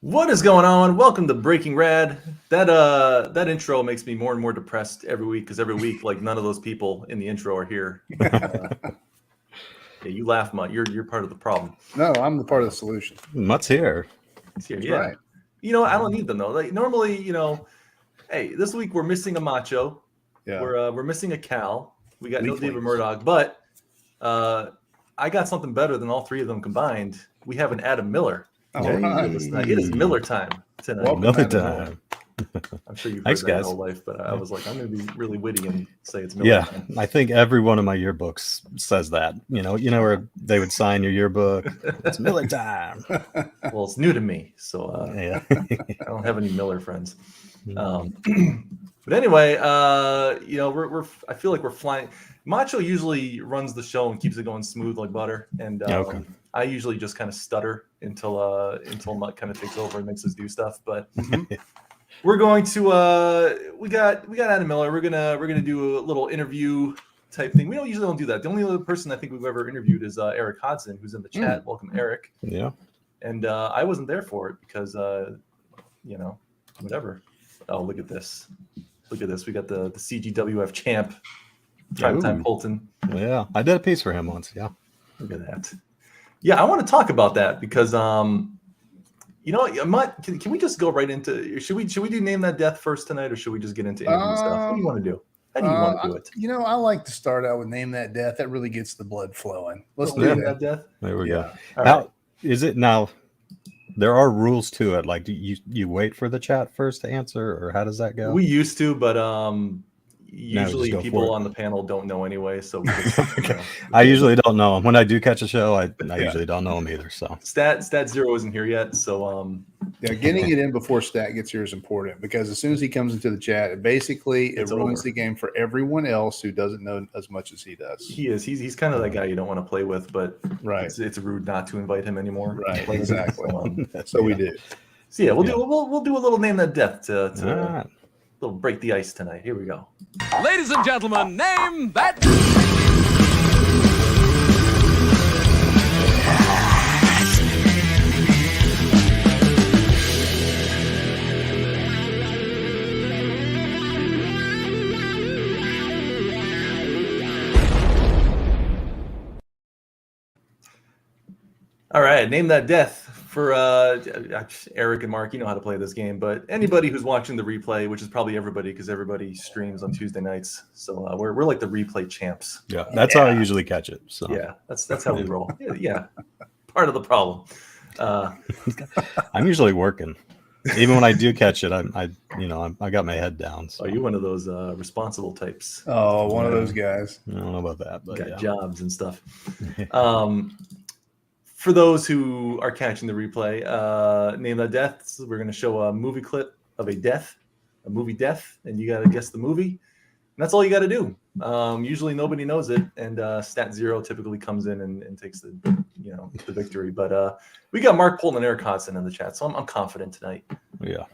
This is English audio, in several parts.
What is going on? Welcome to Breaking Rad. That intro makes me more and more depressed every week because every week, like, none of those people in the intro are here. Yeah, you laugh, Mutt. You're part of the problem. No, I'm the part of the solution. Mutt's here. He's here. That's Yeah. right. You know, I don't need them though. Like normally, hey, this week we're missing a Macho. Yeah. We're missing a Cal. We got no Weaklings. David Murdoch, but I got something better than all three of them combined. We have an Adam Miller. All right. It is Miller time tonight. Welcome. Another Adam time. I'm sure you've heard Thanks, that your guys. whole life, but I was like, I'm going to be really witty and say it's Miller Yeah, time. I think every one of my yearbooks says that. You know where they would sign your yearbook. It's Miller time. Well, it's new to me, so Yeah. I don't have any Miller friends. But anyway, we're I feel like we're flying. Macho usually runs the show and keeps it going smooth like butter, and Okay. I usually just kind of stutter until Mutt kind of takes over and makes us do stuff. But we're going to we got Adam Miller. We're gonna do a little interview type thing. We usually don't do that. The only other person I think we've ever interviewed is Eric Hodson, who's in the chat. Welcome, Eric. Yeah. And I wasn't there for it because whatever. Oh, look at this. Look at this. We got the CGWF champ, Primetime Ooh. Polton. Yeah. I did a piece for him once. Yeah. Look at that. Yeah, I want to talk about that because can we just go right into should we do Name That Death first tonight, or should we just get into interview stuff? What do you want to do? How do you want to do it? I like to start out with Name That Death. That really gets the blood flowing. Let's do Name that. That Death. There we Yeah. go. All Now, right. is it now? There are rules to it. Like, do you wait for the chat first to answer, or how does that go? We used to, but usually go for people it. on the panel don't know anyway. So we just, Okay. I usually don't know 'em. When I do catch a show, I usually don't know them either. So Stat Zero isn't here yet, so Getting it in before Stat gets here is important because as soon as he comes into the chat, it ruins over. the game for everyone else who doesn't know as much as he does. he is. He's kind of that guy you don't want to play with, but Right. it's rude not to invite him anymore. Right. Play with him. Exactly. So, So we do. so yeah, we'll do a little Name That Death to all right. little break the ice tonight. Here we go. Ladies and gentlemen, name that. All right, Name That Death for Eric and Mark. You know how to play this game, but anybody who's watching the replay, which is probably everybody because everybody streams on Tuesday nights, so we're like the replay champs. Yeah, that's how I usually catch it. So Yeah, that's how we roll. Yeah, part of the problem. I'm usually working. Even when I do catch it, I got my head down. So Are you one of those responsible types? Oh, one of those guys. I don't know about that, but Got yeah. jobs and stuff. For those who are catching the replay, Name That Death, we're going to show a movie clip of a movie death, and you got to guess the movie. And that's all you got to do. Usually nobody knows it, and Stat Zero typically comes in and takes the victory. But we got Mark Polton and Eric Hodson in the chat, so I'm confident tonight. Yeah.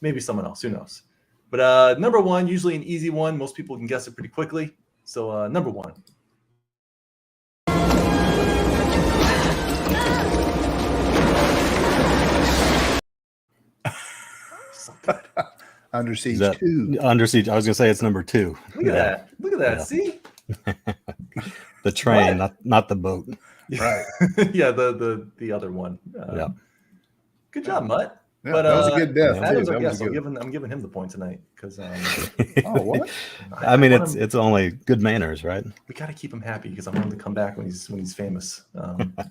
Maybe someone else, who knows? But number one, usually an easy one. Most people can guess it pretty quickly. So number one. Under Is Siege that 2. Under Siege? I was gonna say it's number 2. Look at that. Look at that. Yeah. See? The train, not the boat. Right. Yeah, the other one. Yeah. Good job, Mutt. Yeah, But, that was a good death. too. Adam's That our was guest. a good. I'm giving him the point tonight because Oh, what? I mean, want him- it's only good manners, right? we got to keep him happy because I want him to come back when he's famous.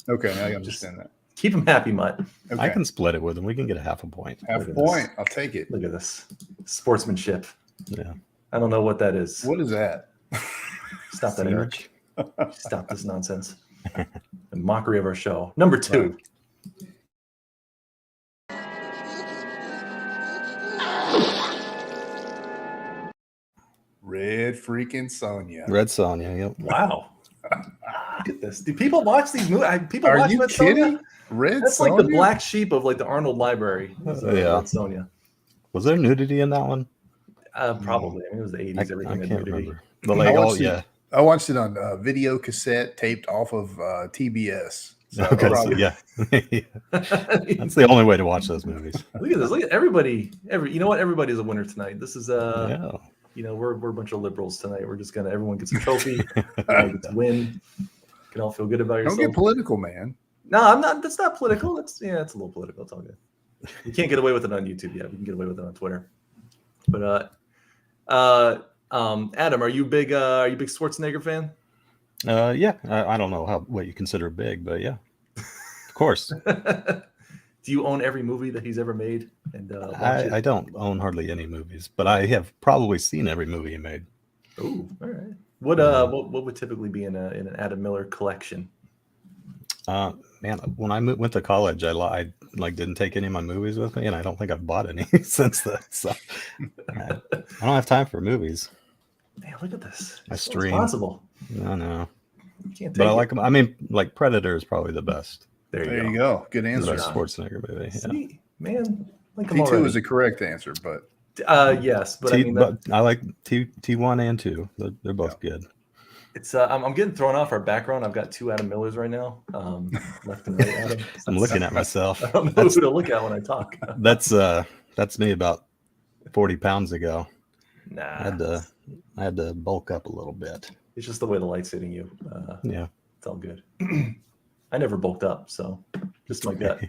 Okay, I understand that. Keep him happy, Mutt. Okay. I can split it with him. We can get a half a point. half look a at point. I'll take it. Look at this sportsmanship. Yeah. I don't know what that is. What is that? Stop that, Eric. Stop this nonsense. A mockery of our show. Number 2. Red freaking Sonia. Red Sonja. Yep. Wow. Look at this. Do people watch these movies? People Are watch you Red kidding? Sonja? Red That's Sonia? like the black sheep of like the Arnold Library. Yeah. Red Sonja. Was there nudity in that one? Probably. I mean, it was the 80s. I Everything had can't nudity. remember. But like, watched it. yeah. I watched it on video cassette taped off of TBS. So Okay, so probably- yeah. That's the only way to watch those movies. Look at this. Look at everybody. You know what? Everybody's a winner tonight. This is Yeah. you know, we're a bunch of liberals tonight. We're just gonna everyone gets a trophy. Everyone gets a win. You can all feel good about Don't yourself. get political, man. No, I'm not. That's not political. It's a little political. It's all good. You can't get away with it on YouTube yet. We can get away with it on Twitter. But Adam, are you big Schwarzenegger fan? Yeah. I don't know what you consider big, but yeah, of course. Do you own every movie that he's ever made? And watch it? I don't own hardly any movies, but I have probably seen every movie he made. Ooh, all right. What would typically be in an Adam Miller collection? Man, when I went to college, I didn't take any of my movies with me, and I don't think I've bought any since then. So I don't have time for movies. Man, look at this. I It's so stream. responsible. I know, You can't take but I it. like them. I mean, like Predator is probably the best. There you go. Good The answer. best Schwarzenegger movie. Yeah. See, man, like him T2 already. is the correct answer, but Yes, but I mean, but I like T1 and 2. They're both good. it's I'm getting thrown off our background. I've got 2 Adam Millers right now, left and right. Adam. I'm looking at myself. I don't know who to look at when I talk. That's me about 40 pounds ago. Nah, I had to bulk up a little bit. it's just the way the light's hitting you. Yeah. It's all good. I never bulked up, so just my gut.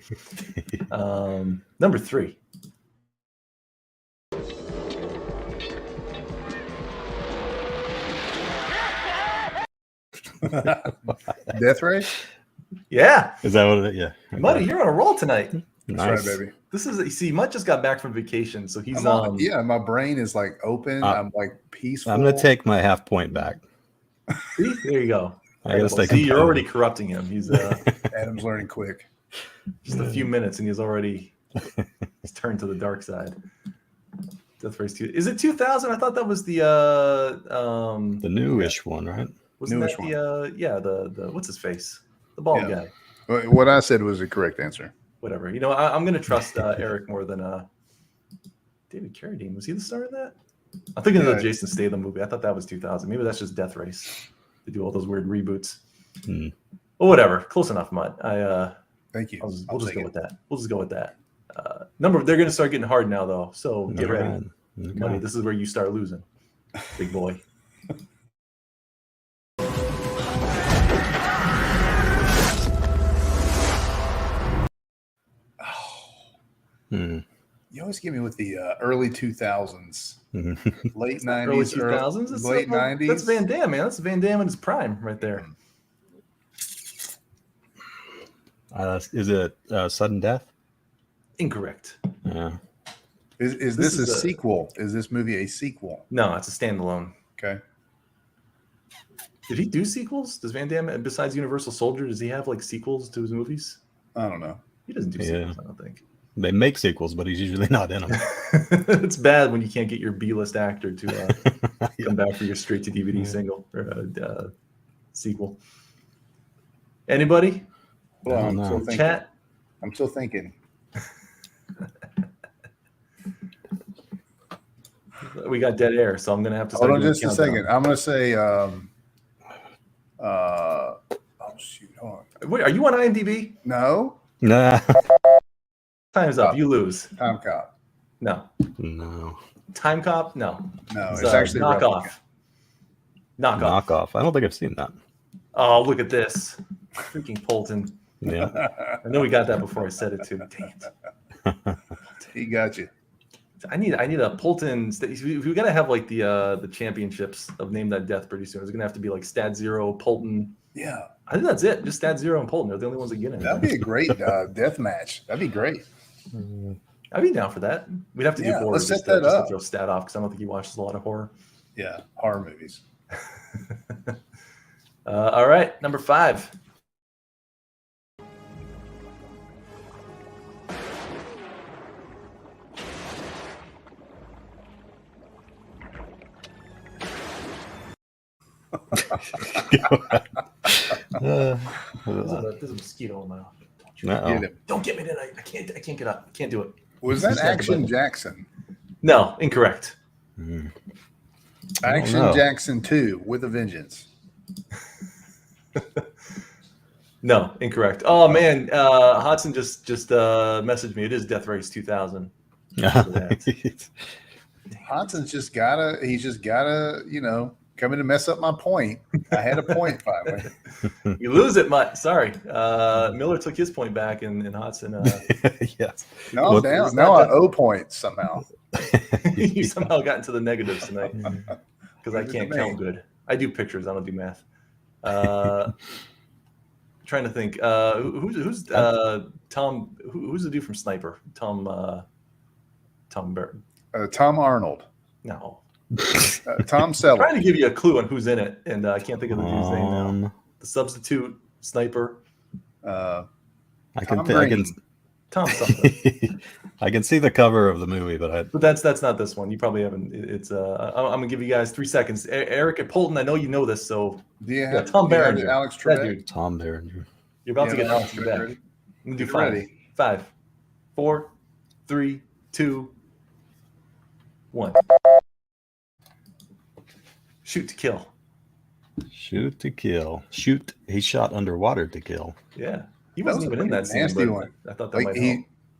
Number 3. Death Race? Yeah, Is that what it? Yeah. Okay. Muddy, you're on a roll tonight. That's Nice. right, baby. This is, you see, Mutt just got back from vacation, so he's Yeah, my brain is like open. I'm like peaceful. I'm gonna take my half point back. See, there you go. I gotta stay See, you're competitive. already corrupting him. He's Adam's learning quick. just a few minutes, and he's turned to the dark side. Death Race 2. Is it 2000? I thought that was the The newish one, right? wasn't newish that the what's his face, the bald Yeah. guy. What I said was the correct answer. Whatever. You know, I'm gonna trust Eric more than David Carradine. Was he the star of that? I'm thinking of Yeah. the Jason Statham movie. I thought that was 2000. Maybe that's just Death Race. They do all those weird reboots. Hmm. Well, whatever. Close enough, Mutt. Thank you. We'll I'll just take go it. with that. We'll just go with that. They're going to start getting hard now, though. So get All ready, right. Okay. Muddy. This is where you start losing, big boy. Hmm. You always get me with the early 2000s, Mhm. late Early 90s, 2000s. That's late 90s. That's Van Damme, man. That's Van Damme in his prime, right there. Is it sudden death? Incorrect. Yeah. Is This this is a a- sequel? Is this movie a sequel? No, it's a standalone. Okay. Did he do sequels? Does Van Damme, besides Universal Soldier, does he have like sequels to his movies? I don't know. He doesn't do Yeah. sequels, I don't think. They make sequels, but he's usually not in them. It's bad when you can't get your B-list actor to Yeah. come back for your straight to DVD Yeah. single or sequel. Anybody? Hold on, I I'm don't still know. thinking. Chat? I'm still thinking. We got dead air, so I'm gonna have to. Hold start on doing just a countdown. second. I'm going to say, oh, shoot. Hold on. Wait, are you on IMDb? No. Nah. Time's up. You lose. Time Cop. No. No. Time Cop? No. No, It's, it's actually knock Replica. off. Knock off. Knockoff. I don't think I've seen that. Oh, look at this. Freaking Polton. Yeah. I know we got that before I said it too. Dang it. He got you. I need a Polton. We got to have like the championships of Name That Death pretty soon. It's gonna have to be like Stat Zero, Polton. Yeah, I think that's it. Just Stat Zero and Polton. They're the only ones that get in. that'd be a great death match. That'd be great. I'd be down for that. We'd have to do Yeah, horror let's just, set that to, just up. to throw Stat off because I don't think he watches a lot of horror. Yeah, horror movies. All right, number 5. There's a mosquito in my office. Get him. Don't get me tonight. I can't get up. I can't do it. Was that Just had to Action button. Jackson? No, incorrect. Action know. Jackson 2 with a vengeance. No, incorrect. Oh man, Hodson just messaged me. It is Death Race 2000. Hodson's just gotta, come in and mess up my point. I had a point finally. You lose it, Mutt. Sorry. Miller took his point back, and Hodson. Yes. No, I'm Well, down. it's Now not I owe points somehow. you somehow got into the negatives tonight because I Leave it can't to count me. good. I do pictures. I don't do math. Trying to think. Who's Tom? Who's the dude from Sniper? Tom Burton. Tom Arnold. No. Tom I'm Selleck. trying to give you a clue on who's in it, and I can't think of the dude's name now. Um, The substitute sniper. Uh, I can Tom th- I can Green. Tom something. I can see the cover of the movie, but But that's not this one. You probably haven't. It's I'm gonna give you guys 3 seconds. Eric and Polton, I know you know this, so Do you yeah, have Tom do you have Berenger. Alex That Trebek? dude. Tom Berenger. You're about to Yeah, get Alex Alex Trebek back. ready? I'm gonna do Get 5. ready. 5, 4, 3, 2, 1. Shoot to kill. Shoot to kill. Shoot. He shot underwater to kill. Yeah, he That wasn't was a even in that pretty scene. nasty But one. I thought that Like might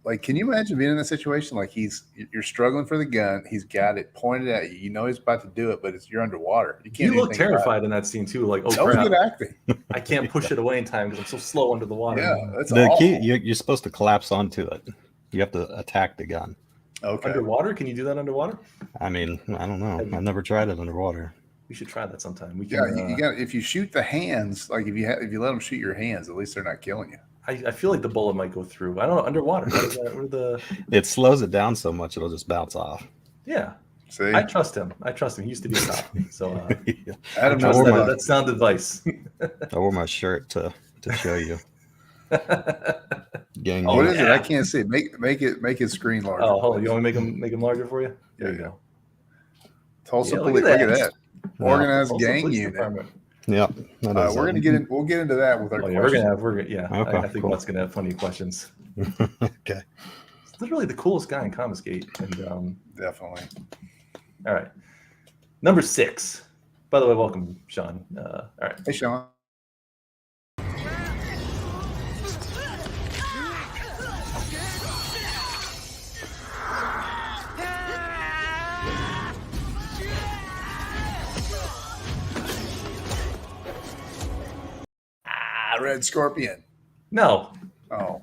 help. can you imagine being in that situation? Like you're struggling for the gun. He's got it pointed at you. You know he's about to do it, but you're underwater. You can't. You do look anything about it. terrified in that scene too. Like, oh That was crap, good acting. I can't push it away in time because I'm so slow under the water. Yeah, that's The awful. key, you're supposed to collapse onto it. You have to attack the gun. Okay. Underwater? Can you do that underwater? I mean, I don't know. I've never tried it underwater. We should try that sometime. We Yeah, can. you got. If you shoot the hands, like if you let them shoot your hands, at least they're not killing you. I feel like the bullet might go through. I don't know. Underwater. What are the? It slows it down so much it'll just bounce off. Yeah, See, I trust him. He used to be a cop, so Adam trust knows wore that, my- that's sound advice. I wore my shirt to show you. Gang Oh, What unit. is it? I can't see it. Make his screen larger. Oh, hold on. please. You want me to make him larger for you? There you Yeah. go. Tulsa Yeah, police. Look at that. Yeah. Organized Also, gang police unit. department. Yep. that is We're it. gonna get in. We'll get into that with our Oh, yeah, questions. Okay, I think cool. that's gonna have funny questions. Okay. He's literally the coolest guy in Commonsgate. And Definitely. all right, number 6. By the way, welcome, Sean. All right. Hey, Sean. Red Scorpion. No, Oh,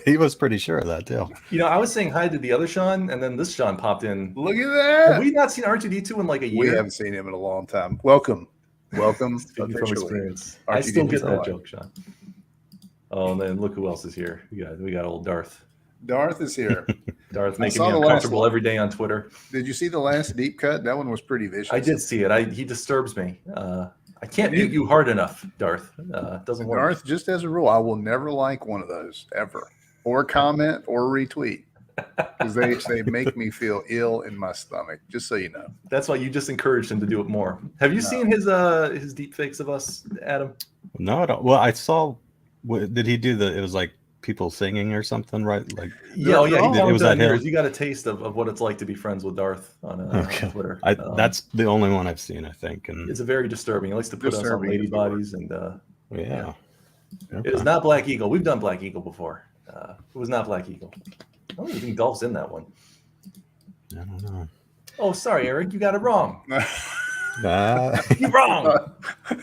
He was pretty sure of that too. I was saying hi to the other Sean, and then this Sean popped in. look at Have that. we not seen R2D2 in like a We year? haven't seen him in a long time. Welcome. Speaking from officially. experience. R2D2 I still get for that life. joke, Sean. Oh, and then look who else is here. We got old Darth. Darth is here. Darth I making saw me the last uncomfortable one. every day on Twitter. Did you see the last deep cut? That one was pretty vicious. I did see it. He disturbs me. I can't mute you hard enough, Darth. It doesn't work. Darth, just as a rule, I will never like one of those ever, or comment or retweet, because they make me feel ill in my stomach. Just so you know. That's why you just encouraged him to do it more. Have you No. seen his deep fakes of us, Adam? No, I don't. Well, I saw. Did he do the? It was like people singing or something, right? Like Yeah, oh, yeah. It He was commented that on him? yours. You got a taste of what it's like to be friends with Darth on Okay. Twitter. that's the only one I've seen, I think. And It's a very disturbing. He likes to put us on Disturbing lady is the word. bodies, and yeah. it is not Black Eagle. We've done Black Eagle before. It was not Black Eagle. I don't even think Dolph's in that one. I don't know. Oh, sorry, Eric. You got it wrong. You're Uh, wrong.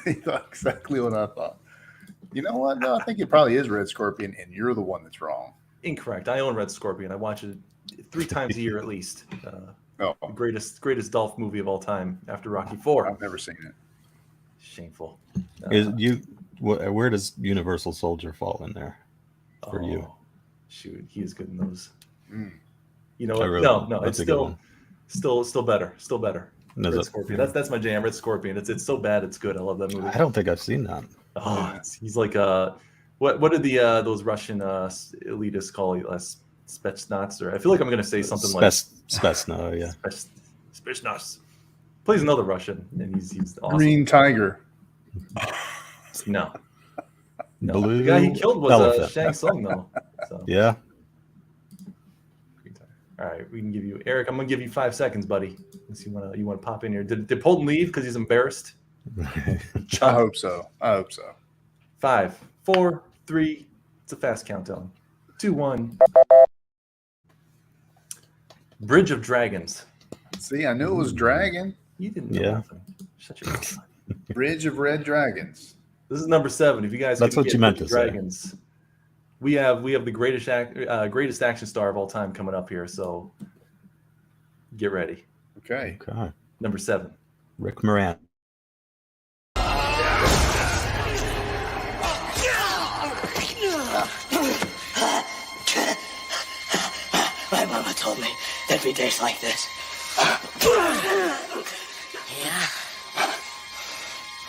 He thought exactly what I thought. You know what? No, I think it probably is Red Scorpion, and you're the one that's wrong. Incorrect. I own Red Scorpion. I watch it three times a year at least. Oh, The greatest Dolph movie of all time after Rocky IV. I've never seen it. Shameful. Where does Universal Soldier fall in there for you? Shoot, he is good in those. Mm. You know I what? really- No, that's it's a good one. still better. Still better. Is Red it? Scorpion. That's my jam. Red Scorpion. It's so bad it's good. I love that movie. I don't think I've seen that. Oh, he's like what did the those Russian elitists call it? Spetsnaz, or I feel like I'm gonna say something like Spetsnaz, yeah. Spetsnaz. Plays another Russian, and he's awesome. Green Tiger. No. Blue The guy he killed was elephant. Shang Tsung, though. So. Yeah. All right, we can give you Eric. I'm gonna give you 5 seconds, buddy. Unless you wanna pop in here. Did Polton leave because he's embarrassed? I hope so. 5, 4, 3. It's a fast countdown. 2, 1. Bridge of Dragons. See, I knew it was Dragon. You didn't know Yeah. nothing. Shut your mouth. Bridge of Red Dragons. This is number 7. If you guys That's can what get you meant Bridge to of say. Dragons, we have the greatest action star of all time coming up here. So get ready. Okay. Okay. Number 7. Rick Moran. My mama told me there'd be days like this. Yeah?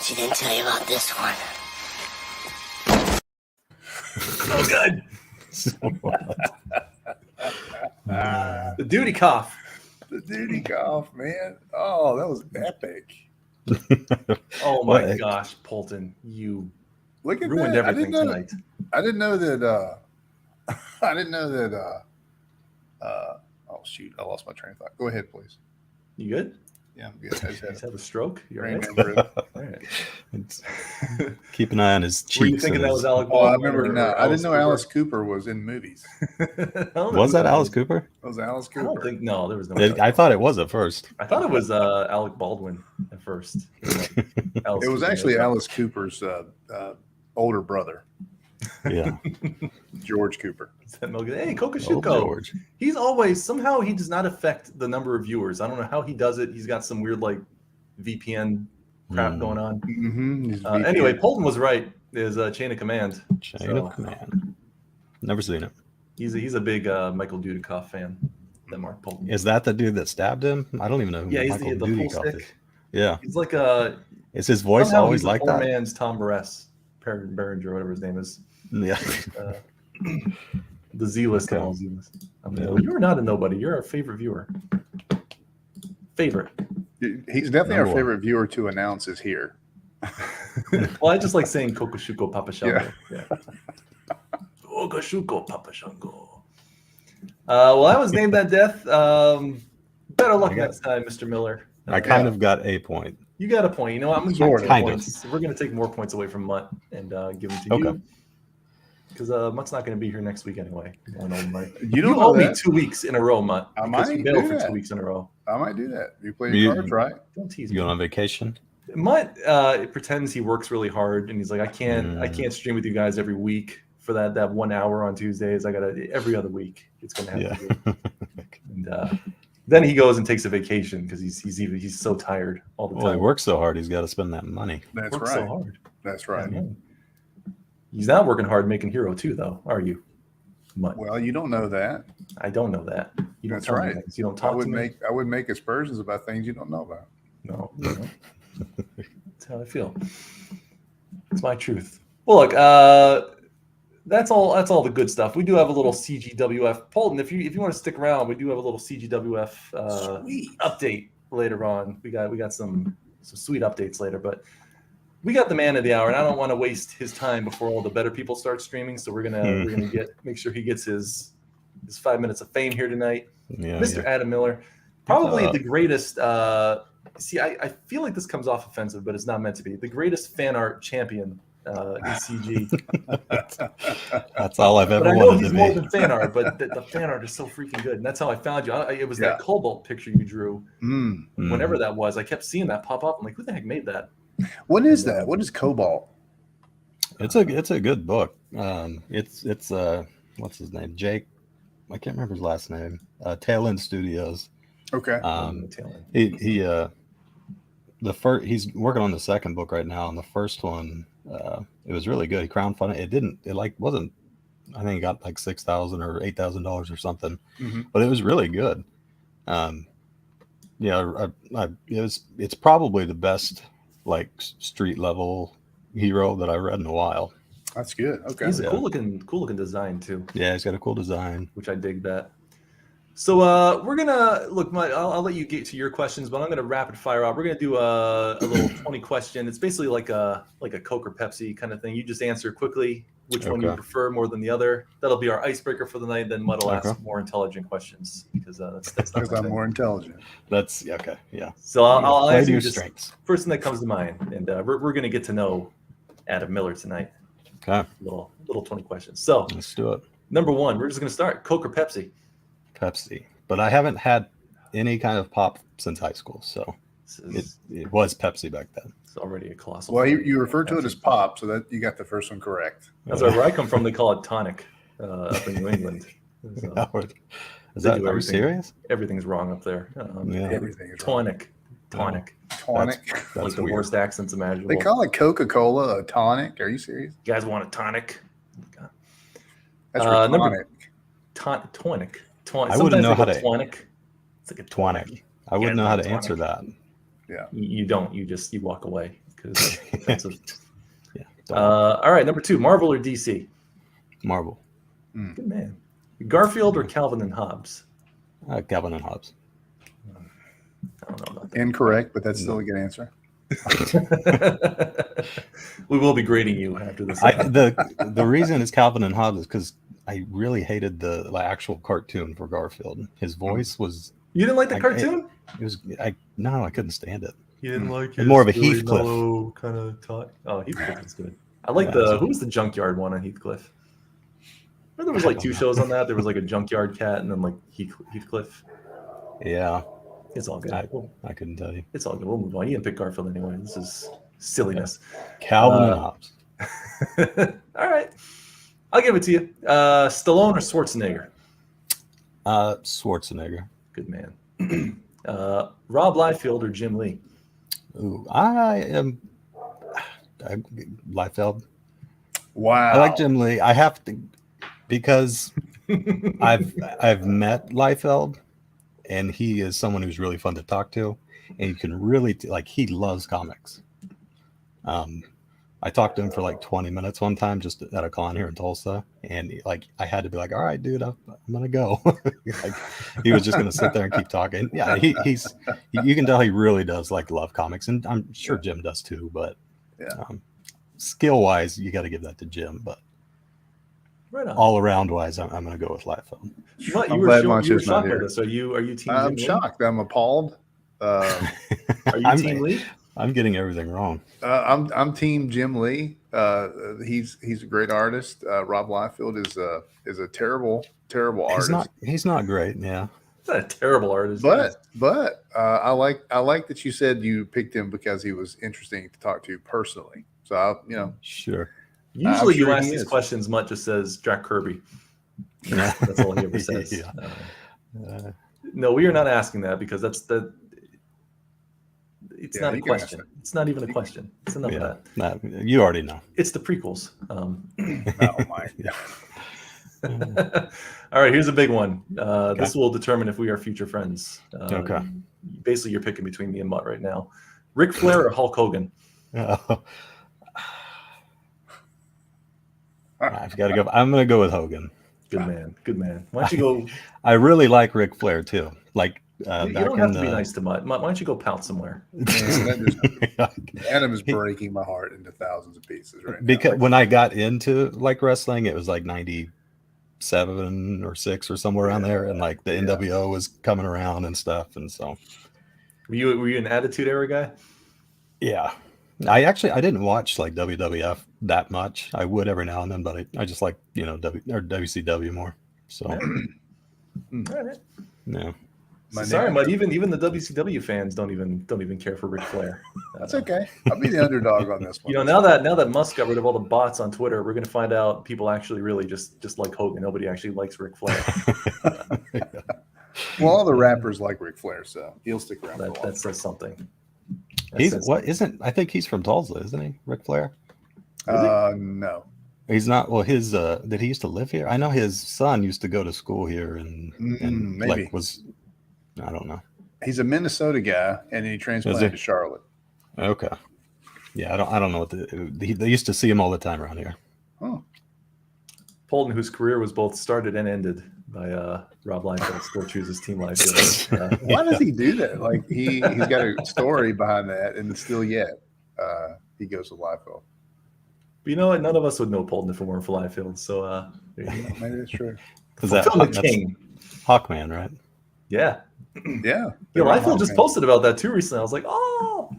She didn't tell you about this one. Oh, good. The duty cough. The duty cough, man. Oh, that was epic. Oh my What? gosh, Polton, you Look at ruined that. everything tonight. I didn't know that. I didn't know that. Oh shoot! I lost my train of thought. Go ahead, please. You good? Yeah, I'm good. I just You had just have a stroke. You're brain right. hemorrhage. All right. It's- Keep an eye on his cheeks. Were you thinking and that his- was Alec Oh, I Baldwin? remember or now. I didn't know Cooper? Alice Cooper was in movies. I don't know Was who that Alice is. Cooper? That was Alice I Cooper. don't think. No, there was no. I thought it was at first. I thought it was Alec Baldwin at first. Alice It was Cooper. actually Alice Cooper's older brother, Yeah. George Cooper. Hey, Oh, Kokoshuko. George. He's always somehow he does not affect the number of viewers. I don't know how he does it. He's got some weird like VPN crap Hmm. going on. Mm-hmm. Anyway, Polton was right. Is Chain of Command. Chain So- of Command. Never seen it. He's a big Michael Dudikoff fan. That Mark Polton. Is that the dude that stabbed him? I don't even know who Yeah, he's Michael the full Dudikoff is. stick. Yeah. He's like a Is his voice somehow always he's a like poor that? man's Tom Barres, Berenger, whatever his name is. Yeah. The Z-list and Okay. all Z-list. Yeah. You're not a nobody. You're our favorite viewer. Favorite. He's definitely Number our one. favorite viewer to announce is here. Well, I just like saying Kokoshuko Papa Shango. Yeah. Kokoshuko Papa Shango. Well, I was named that death. Better luck I got- next time, Mr. Miller. I kind of got a point. You got a point. You know, I'm going to Sort give of. you Kind of. points. We're going to take more points away from Mutt and give them to Okay. you. Because Mutt's not going to be here next week anyway. I know, Mike. You don't You know owe me that. 2 weeks in a row, Mutt. I because might you bailed do for that. 2 weeks in a row. I might do that. You play You- your cards right. Don't tease You me. going on vacation? Mutt pretends he works really hard, and he's like, I can't stream with you guys every week for that 1 hour on Tuesdays. I gotta every other week. It's gonna have Yeah. to be. And then he goes and takes a vacation because he's so tired all the Well, he time. works so hard, he's got to spend that money. That's Works right. so hard. That's right. Yeah. He's not working hard making Hero 2, though, are you, Mutt? Well, you don't know that. I don't know that. You don't That's tell me right. things. You don't I talk would to me. make aspersions about things you don't know about. No. That's how I feel. It's my truth. Well, look, that's all the good stuff. We do have a little CGWF. Polton, if you want to stick around, we do have a little CGWF Sweet. update later on. We got some sweet updates later, but we got the man of the hour, and I don't want to waste his time before all the better people start streaming. So we're gonna make sure he gets his 5 minutes of fame here tonight. Yeah. Mr. yeah. Adam Miller, probably up? the greatest. See, I feel like this comes off offensive, but it's not meant to be. The greatest fan art champion in CG. That's all I've But ever I know wanted he's to more be. than fan art, but the fan art is so freaking good. And that's how I found you. It was that Yeah. Cobalt picture you drew. Mm. Whenever that was, I kept seeing that pop up. I'm like, who the heck made that? What is that? What is Cobalt? It's a good book. It's what's his name? Jake I can't remember his last name. Tail End Studios. Okay. Tail end. He he's working on the second book right now, and the first one it was really good. He crowdfunded it wasn't, I think he got like $6,000 or $8,000 or something, but it was really good. It's probably the best like street level hero that I've read in a while. That's good. Okay. He's a cool looking design too, Yeah, he's got a cool design. which I dig that. So we're gonna look. I'll let you get to your questions, but I'm gonna rapid fire out. We're gonna do a little 20 question. It's basically like a Coke or Pepsi kind of thing. You just answer quickly which one you Okay. prefer more than the other. That'll be our icebreaker for the night. Then Mutt will ask Okay. more intelligent questions because that's not Because my I'm thing. more intelligent. That's okay. Yeah. So I'll Play ask to you your just strengths. first thing that comes to mind, and we're gonna get to know Adam Miller tonight. Okay, Little 20 questions. So let's do it. number one, we're just gonna start Coke or Pepsi. Pepsi, but I haven't had any kind of pop since high school, so This it was Pepsi back then. it's already a colossal. Well, failure. you referred to it as Pepsi. pop, so that you got the first one correct. That's right. Where I come from, they call it tonic up in New England. So Is They that, do are you everything. serious? everything's wrong up there. Yeah, Everything is wrong. Tonic, Tonic. that's like the weird. worst accents imaginable. They call it Coca-Cola a tonic. Are you serious? You guys want a tonic? That's number- tonic. Tonic. I wouldn't know how to- Tonic. It's like a Twanic. I wouldn't know how to answer that. You don't. You walk away because offensive. Yeah. don't. All right, number two, Marvel or DC? Marvel. Good man. Garfield or Calvin and Hobbes? Calvin and Hobbes. I don't know about Incorrect, but that's still a good answer. that. We will be grading you after this. The reason it's Calvin and Hobbes is because I really hated the actual cartoon for Garfield. His voice was You didn't like the I- cartoon? I couldn't stand it. You didn't like And more of a Heathcliff. kind of talk. Oh, Heathcliff is good. I like Yeah, who was the junkyard one on Heathcliff? There was like two shows on that. There was like a junkyard cat and then like Heathcliff. Yeah, It's all good. I couldn't tell you. It's all good. We'll move on. You didn't pick Garfield anyway. This is silliness. Calvin and Hobbes. All right. I'll give it to you. Stallone or Schwarzenegger? Schwarzenegger. Good man. Rob Liefeld or Jim Lee? Ooh, I Liefeld. Wow. I like Jim Lee. I have to because I've met Liefeld, and he is someone who's really fun to talk to, and you can really he loves comics. I talked to him for like 20 minutes one time just at a con here in Tulsa, and I had to be like, all right, dude, I'm gonna go. He was just gonna sit there and keep talking. Yeah, he's you can tell he really does love comics, and I'm sure Jim does too. But Yeah. Skill wise, you got to give that to Jim. But Right on. all around wise, I'm gonna go with Liefeld. What, I'm you were, glad you Munch were is not shocked by here. this. Are you team I'm Jim shocked. I'm appalled. Lee? Are you I'm, team Lee? I'm getting everything wrong. I'm team Jim Lee. He's a great artist. Rob Liefeld is a terrible artist. He's not great. Yeah. He's not a terrible artist. But I like that you said you picked him because he was interesting to talk to personally. So Sure. Usually I'm you sure ask he these is. questions, Mutt just says Jack Kirby. Yeah. That's all he ever says. Yeah. No, we are not asking that because it's Yeah, not a you can ask question. that. It's not even a question. It's enough of Yeah. that. Nah, you already know. It's the prequels. oh my. All right, here's a big one. This will determine if we are future friends. Okay. Basically, you're picking between me and Mutt right now. Ric Flair or Hulk Hogan? I've got to go. I'm going to go with Hogan. Good man. Good man. Why don't you go? I really like Ric Flair too. You Back don't in have to be the nice to Mutt. Mutt, why don't you go pout somewhere? Adam is breaking my heart into thousands of pieces right now. because when I got into wrestling, it was like 97 or 6 or somewhere around there, and the NWO was coming around and stuff, and so Were you an Attitude Era guy? yeah. I didn't watch WWF that much. I would every now and then, but I just like WCW more. So All right. yeah. Sorry, but even the WCW fans don't even care for Ric Flair. That's okay. I'll be the underdog on this one. You know, now that Musk got rid of all the bots on Twitter, we're gonna find out people actually really just like Hogan. Nobody actually likes Ric Flair. Well, all the rappers like Ric Flair, so he'll stick around. That says something. I think he's from Tulsa, isn't he? Ric Flair? No. He's not. Well, his did he used to live here? I know his son used to go to school here and maybe. like was, I don't know. He's a Minnesota guy, and he transplanted to Charlotte. Okay. Yeah, I don't know what they used to see him all the time around here. Oh. Polton, whose career was both started and ended by Rob Liefeld, still chooses Team Liefeld. Why does he do that? Like he's got a story behind that, and still yet he goes to Liefeld. But you know what? None of us would know Polton if it weren't for Liefeld. So Maybe that's true. Because that's King. Hawkman, right? Yeah. Yeah. Liefeld just posted about that too recently. I was like, oh.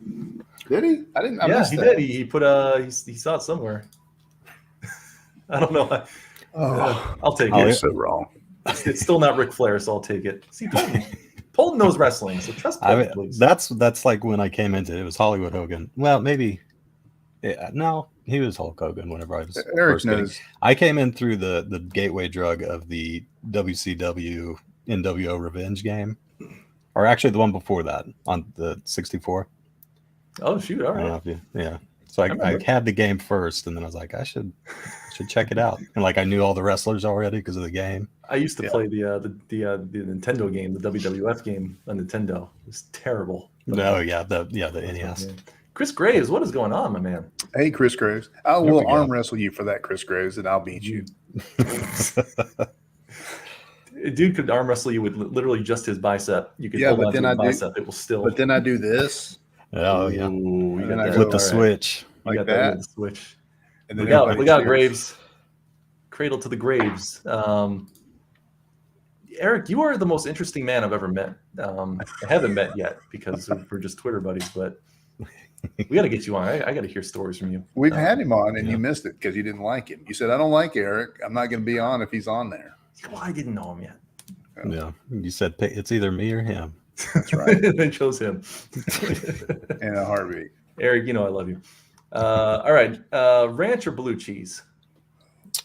Did he? I didn't. He did. He put he saw it somewhere. I don't know. I'll take it. So wrong. It's still not Ric Flair, so I'll take it. See, Polton knows wrestling, so trust Polton, please. That's like when I came into it. It was Hollywood Hogan. Well, maybe. Yeah, no, he was Hulk Hogan whenever I was. Eric knows. I came in through the gateway drug of the WCW NWO Revenge game, or actually the one before that on the 64. Oh shoot! All right. Yeah. So I had the game first, and then I was like, I should check it out. And like I knew all the wrestlers already because of the game. I used to play the Nintendo game, the WWF game on Nintendo. It was terrible. The NES. Chris Graves, what is going on, my man? Hey, Chris Graves. I will arm wrestle you for that, Chris Graves, and I'll beat you. Dude could arm wrestle you with literally just his bicep. You could hold on to his bicep. It will still. But then I do this. Oh yeah. Ooh, and then I flip the switch. You got that with the switch. And then we got Graves. Cradle to the graves. Eric, you are the most interesting man I've ever met. I haven't met yet because we're just Twitter buddies, but we got to get you on. I got to hear stories from you. We've had him on, and you missed it because you didn't like him. You said, I don't like Eric. I'm not going to be on if he's on there. Well, I didn't know him yet. Yeah. You said it's either me or him. That's right. They chose him. In a heartbeat. Eric, you know I love you. All right. Ranch or blue cheese?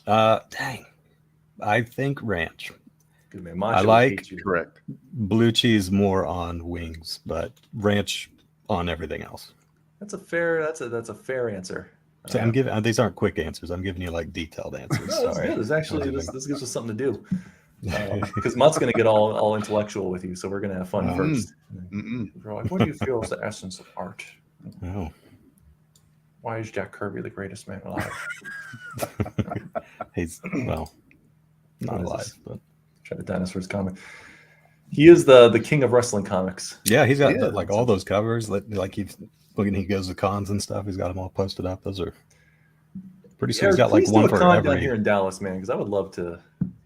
Dang. I think ranch. Good man. Macho I like correct. Blue cheese more on wings, but ranch on everything else. That's a fair answer. So I'm giving these aren't quick answers. I'm giving you like detailed answers. No, that's good. It's actually this gives us something to do. Because Mutt's going to get all intellectual with you, so we're going to have fun first. We're like, what do you feel is the essence of art? Oh. Why is Jack Kirby the greatest man alive? He's not alive, but try the dinosaurs comic. He is the king of wrestling comics. Yeah, he's got like all those covers. Like he goes to cons and stuff. He's got them all posted up. Those are pretty soon. He's got like one for con every. Down here in Dallas, man, because I would love to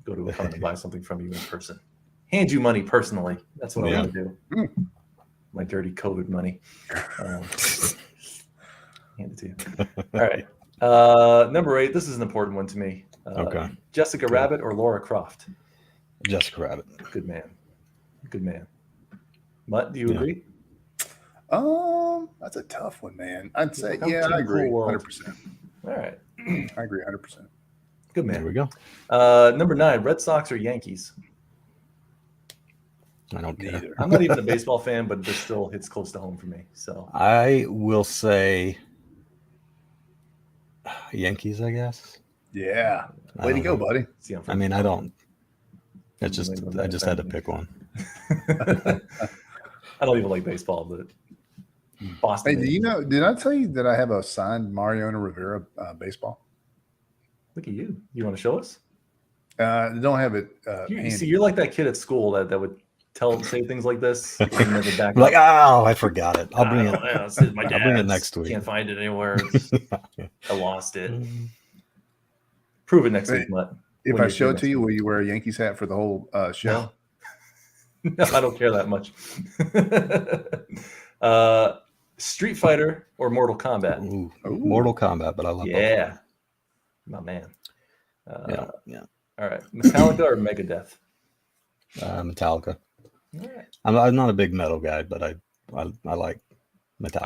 go to a con and buy something from you in person. Hand you money personally. That's what I want to do. My dirty COVID money. Hand it to you. All right. Number 8. This is an important one to me. Okay. Jessica Rabbit or Laura Croft? Jessica Rabbit. Good man. Good man. Mutt, do you agree? That's a tough one, man. I'd say, I agree. 100%. All right. I agree 100%. Good man. There we go. Number 9, Red Sox or Yankees? I don't care. Neither. I'm not even a baseball fan, but this still hits close to home for me. So I will say Yankees, I guess. Yeah. Way to go, buddy. See, I mean, I don't. It's just I just had to pick one. I don't even like baseball, but Boston. Hey, did I tell you that I have a signed Mariano Rivera baseball? Look at you. You want to show us? I don't have it. You see, you're like that kid at school that would say things like this. And never back Like, up. oh, I forgot it. I'll bring it. My I'll bring it next week. Can't find it anywhere. I lost it. Prove it next week, Mutt. If I show it to you, will you wear a Yankees hat for the whole show? No, I don't care that much. Street Fighter or Mortal Kombat? Ooh. Mortal Kombat, but I love both. My man. Yeah. All right. Metallica or Megadeth? Metallica. All right. I'm not a big metal guy, but I like Metallica.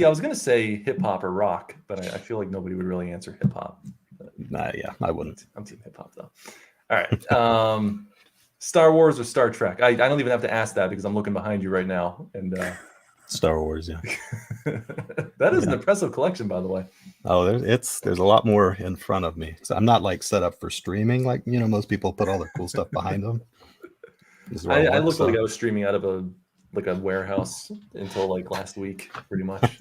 I was gonna say hip hop or rock, but I feel like nobody would really answer hip hop. Yeah, I wouldn't. I'm team hip hop though. All right. Star Wars or Star Trek? I don't even have to ask that because I'm looking behind you right now, and Star Wars, yeah. that is an impressive collection, by the way. Oh, there's a lot more in front of me. So I'm not like set up for streaming like most people put all their cool stuff behind them. This is where I work, looked so- like I was streaming out of a warehouse until like last week, pretty much.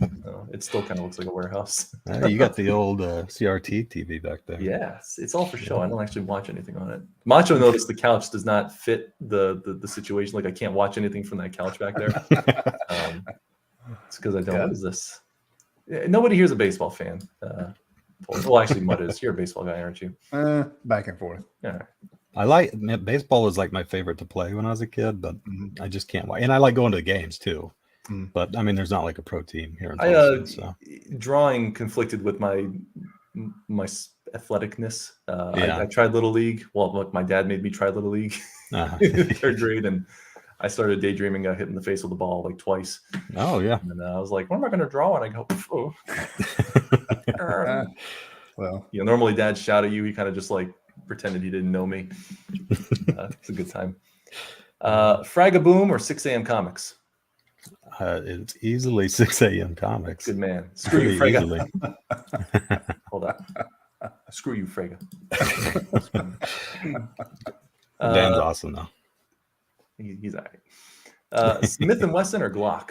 It still kind of looks like a warehouse. You got the old CRT TV back there. Yes, it's all for show. I don't actually watch anything on it. Macho noticed the couch does not fit the situation. Like I can't watch anything from that couch back there. It's because I don't. Yeah. What is this? Nobody here's a baseball fan. Well, actually, Mud is. You're a baseball guy, aren't you? Back and forth. Yeah. Baseball was like my favorite to play when I was a kid, but Mhm. I just can't watch. And I like going to games too. Mm. But I mean, there's not like a pro team here in I Tulsa, so drawing conflicted with my athleticness. Yeah. I tried little league. Well, look, my dad made me try little league in third grade, and I started daydreaming. Got hit in the face with the ball like twice, Oh yeah. and I was like, "What am I going to draw?" And I go, "Oh." Well, Normally Dad shout at you. He kind of just like pretended he didn't know me. It's a good time. Fragaboom or 6 a.m. comics? It's easily 6 a.m. comics. Good man. Screw you, Pretty Frega. easily. Hold on. Screw you, Frega. Dan's awesome though. He's all right. Smith and Wesson or Glock?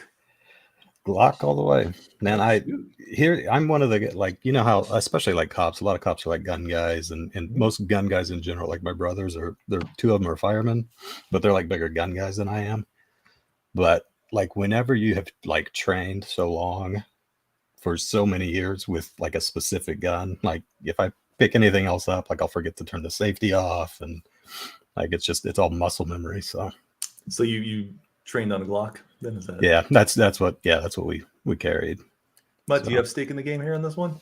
Glock all the way, man. I'm one of the like how especially like cops. A lot of cops are like gun guys, and most gun guys in general, like my brothers are. They're two of them are firemen, but they're like bigger gun guys than I am. But like whenever you have like trained so long for so many years with like a specific gun, like if I pick anything else up, like I'll forget to turn the safety off, and like it's all muscle memory. So you trained on a Glock? Then is that? yeah, that's what we carried. But do you have stake in the game here in this one?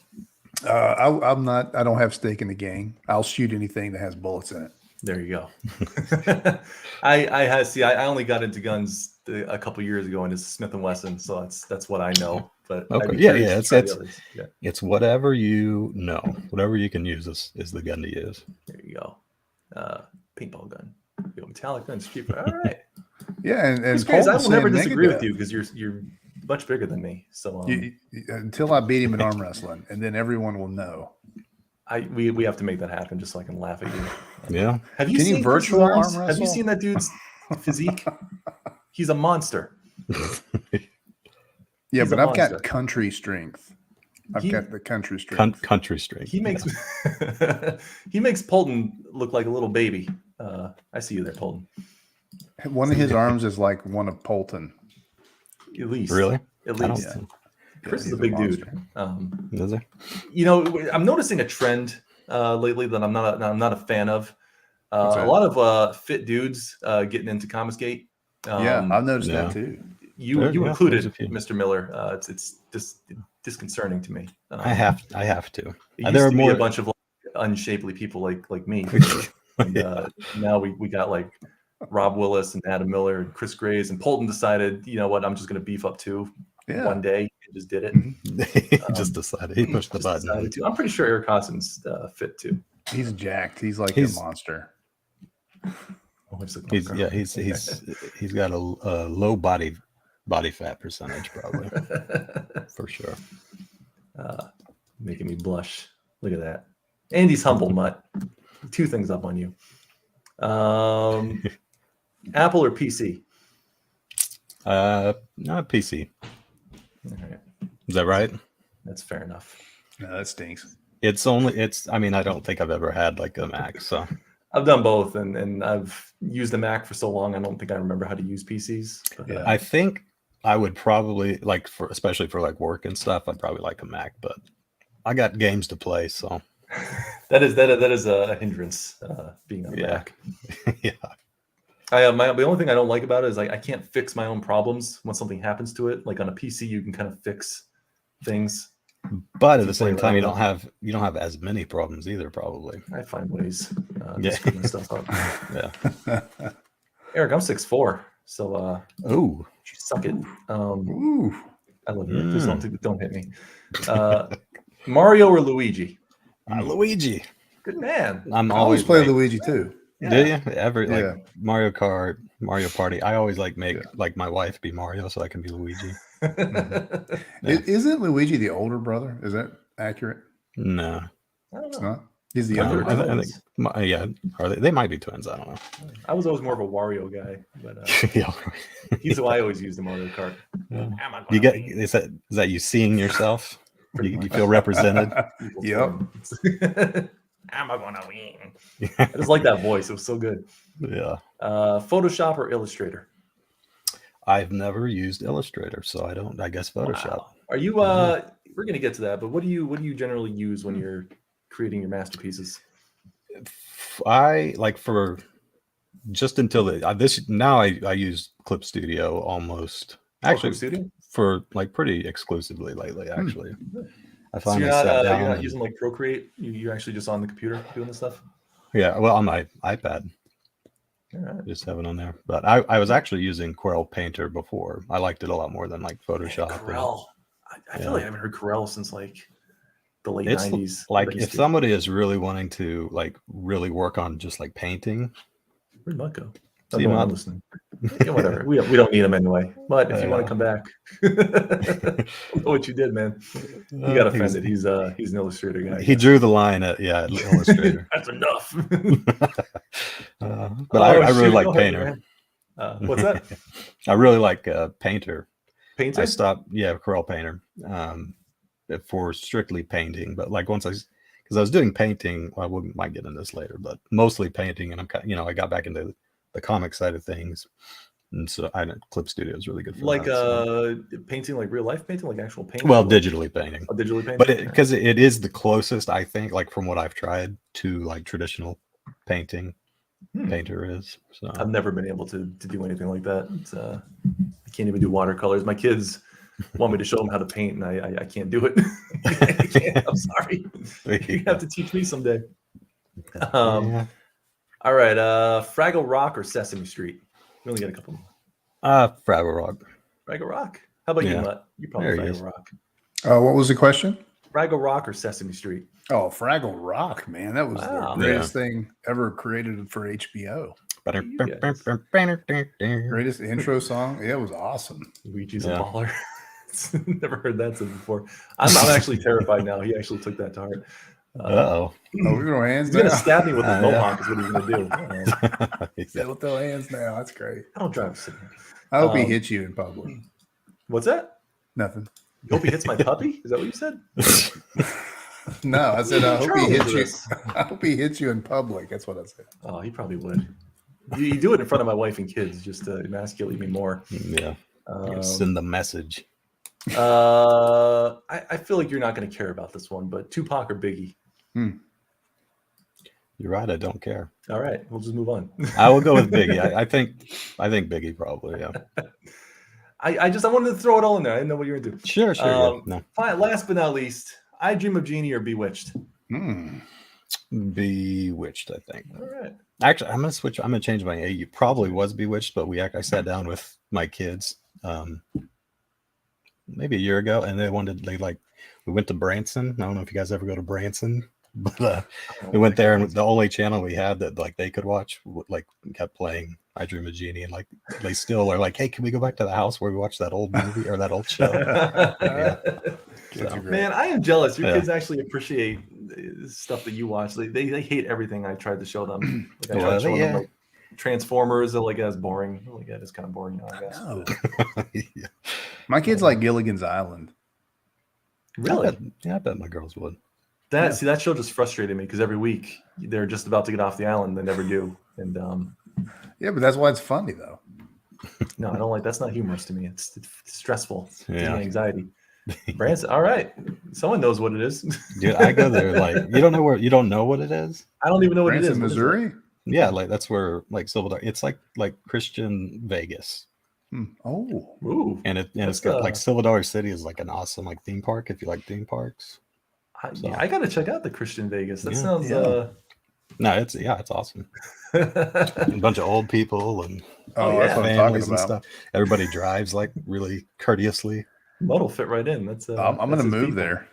I'm not. I don't have stake in the game. I'll shoot anything that has bullets in it. There you go. I only got into guns a couple years ago into Smith and Wesson, so that's what I know. But I'd Okay, be yeah, curious to yeah, try the others. Yeah. It's whatever you know, whatever you can use is the gun to use. There you go. Paintball gun. Metallic gun. Cheaper. All right. Yeah, and It's crazy. I will Paul's never saying disagree with Megadeth. you because you're much bigger than me. So Until I beat him in arm wrestling, and then everyone will know. we have to make that happen just so I can laugh at you. Yeah. Have you Can you seen virtual Chris's arms? arm Have you wrestle? seen that dude's physique? He's a monster. Yeah, He's but a I've monster. got country strength. I've He- got the country strength. Country strength. He makes he makes Polton look like a little baby. I see you there, Polton. One of his arms is like one of Polton. At least, Really? At I don't least. think- Chris Yeah, is a he's big monster. dude. Is it? I'm noticing a trend lately that I'm not a fan of. What's A that? lot of fit dudes getting into Comicsgate. Yeah, I've noticed yeah. that too. You There- yeah, included, there's a few. Mr. Miller. It's disconcerting to me. I have to. It used There are to be more. a bunch of like, unshapely people like me. And now we got like Rob Willis and Adam Miller and Chris Graves, and Polton decided, you know what, I'm just going to beef up too. Yeah. One day and just did it. He just decided. He pushed the Just decided button. to. I'm pretty sure Eric Hosson's fit too. He's jacked. He's like He's- a monster. Oh, it's like- He's got a low body fat percentage probably for sure. Making me blush. Look at that. Andy's humble, Mutt. Two things up on you. Apple or PC? Not PC. All right, Is that right? that's fair enough. No, that stinks. I mean, I don't think I've ever had like a Mac, so I've done both, and I've used the Mac for so long. I don't think I remember how to use PCs. But, Yeah. I think I would probably like especially for like work and stuff, I'd probably like a Mac, but I got games to play, so that is a hindrance being on a Yeah. Mac. yeah. The only thing I don't like about it is like I can't fix my own problems when something happens to it. Like on a PC, you can kind of fix things. But at You the same play time, around you don't have as many problems either, probably. I find ways to Yeah. screw my stuff up. Yeah. Eric, I'm 6'4". So Oh, you suck it. Ooh. I love you. Please don't hit me. Mario or Luigi? Luigi. Good man. I'm I always always play like, Luigi too. do you ever like Yeah. Mario Kart, Mario Party? I always like make like my wife be Mario so I can be Luigi. Yeah. Isn't Luigi the older brother? Is that accurate? No, I don't It's know. not. He's the I younger thought I, they were brother. I think yeah, are they? They might be twins. I don't know. I was always more of a Wario guy, but Yeah. he's who I always used in Mario Kart. Yeah. Am I Oh, gonna You get win? is that you seeing yourself? Pretty You much. feel represented. Evil Yep. twin. Am I gonna win? I just like that voice. It was so good. Yeah. Photoshop or Illustrator? I've never used Illustrator, so I guess Photoshop. Wow. Are you? We're gonna get to that, but what do you generally use when you're creating your masterpieces? I like for just until this now I use Clip Studio almost actually Studio. for like pretty exclusively lately. Actually, I So finally you're not sat down. you're not and- using like Procreate. You're actually just on the computer doing this stuff. Yeah, well, on my iPad, All right. just have it on there. But I was actually using Corel Painter before. I liked it a lot more than like Photoshop. and- Corel. I feel like I haven't heard Corel since like the late It's 90s. like But if somebody is really wanting to like really work on just like painting, where'd Mutt go? So Oh, you no, might- I'm listening. Yeah, whatever. We don't need him anyway. But if you want Yeah. to come back, I know what you did, man. You got he was- offended. He's an illustrator guy. I he guess. drew the line at Illustrator. That's enough. But I really shoot, like go ahead, Painter. man. What's that? I really like Painter. Painter? I stopped, Corel Painter, for strictly painting. But like once because I was doing painting, well, I might get into this later, but mostly painting, and I'm kind, I got back into the comic side of things, and so Clip Studio is really good for Like that. So. painting, like real life painting, like actual painting. Well, Or digitally painting, digitally painting. but because it is the closest, I think, like from what I've tried to like traditional painting. Painter is. So I've never been able to do anything like that. It's, I can't even do watercolors. My kids want me to show them how to paint, and I can't do it. I can't. I'm sorry. You have to teach me someday. yeah. All right. Fraggle Rock or Sesame Street? We only got a couple more. Fraggle Rock. Fraggle Rock. How about you, Yeah. Mutt? You probably There he Fraggle is. Rock. What was the question? Fraggle Rock or Sesame Street? Oh, Fraggle Rock, man. That was Wow. the greatest thing ever created for HBO. Greatest intro song. Yeah, it was awesome. Luigi's Yeah. a baller. Never heard that said before. I'm actually terrified now. He actually took that to heart. Oh. Oh, we throw hands He's gonna now. stab me with his Yeah. mohawk. Is what he's gonna do. Yeah, we'll throw hands now. That's great. I don't drive a city. I hope he Um, hits you in public. What's that? Nothing. You hope he hits my puppy? Is that what you said? No, I said I hope he Charles hits you. this. I hope he hits you in public. That's what I said. Oh, he probably would. You do it in front of my wife and kids just to emasculate me more. Yeah. Um, Send the message. I feel like you're not going to care about this one, but Tupac or Biggie? You're right. I don't care. All right, we'll just move on. I will go with Biggie. I think Biggie probably. Yeah. I wanted to throw it all in there. I didn't know what you were going to do. Sure. Yeah. No. Fine, last but not least, I Dream of Jeannie or Bewitched. Hmm. Bewitched. I think. All right. Actually, I'm gonna switch. I'm gonna change my. It probably was Bewitched, but I sat down with my kids, maybe a year ago, and we went to Branson. I don't know if you guys ever go to Branson, but we went there, and the only channel we had that like they could watch kept playing I Dream of Jeannie, and like they still are like, hey, can we go back to the house where we watched that old movie or that old show? Kids are great. Man, I am jealous. Your Yeah. kids actually appreciate stuff that you watch. They hate everything I tried to show them. Like I tried Well, showing yeah. them like Transformers. They're like, that's boring. Like, yeah, it's kind of boring now, I guess. No. Yeah. My kids like Gilligan's Island. Really? I bet my girls would. See, that show just frustrated me because every week they're just about to get off the island. They never do. And Yeah, but that's why it's funny though. no, I don't like. That's not humorous to me. It's stressful. It's Yeah. anxiety. Branson. All right. Someone knows what it is. Dude, I go there like you don't know what it is. I don't even know what it Branson, is. What is it? Missouri. Yeah, like that's where like Silver. It's like Christian Vegas, Oh, Ooh. and it's That's, got like Silver Dollar City is like an awesome like theme park if you like theme parks. I got to check out the Christian Vegas. That Yeah. sounds Yeah. No, it's awesome. A bunch of old people and Oh, Oh, that's yeah. what I'm talking families and about. stuff. Everybody drives like really courteously. Mod'll fit right in. That's I'm that's going to his move people. there.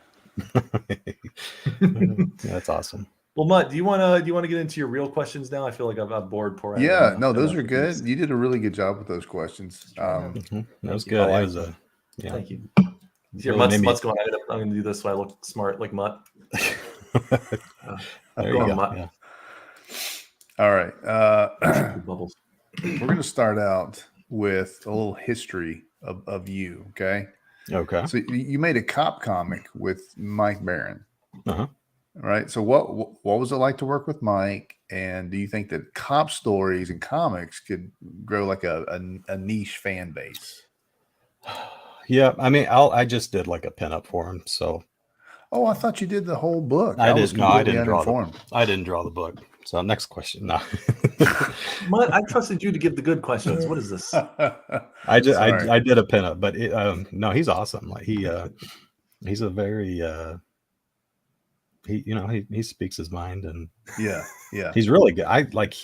Yeah, that's awesome. Well, Mutt, do you want to get into your real questions now? I feel like I've bored poor Adam Yeah, enough- no, those enough are with good. these. You did a really good job with those questions. Mhm. That was you. good. I It like was them. yeah. Thank you. It Here, really made Mutt's going. I'm going to do this so I look smart like Mutt. there Go you on, go. Mutt. Yeah. All right. Bubbles. We're going to start out with a little history of you. Okay. Okay. So you made a cop comic with Mike Barron. Uh-huh. Right. So what was it like to work with Mike? And do you think that cop stories and comics could grow like a niche fan base? Yeah, I mean, I just did like a pinup for him, so Oh, I thought you did the whole book. I was didn't. No, I completely didn't draw the. uninformed. I didn't draw the book. So next question. No, Mutt, I trusted you to give the good questions. What is this? I just Sorry. I did a pinup, but no, he's awesome. Like he's a very he speaks his mind and Yeah. he's really good. I like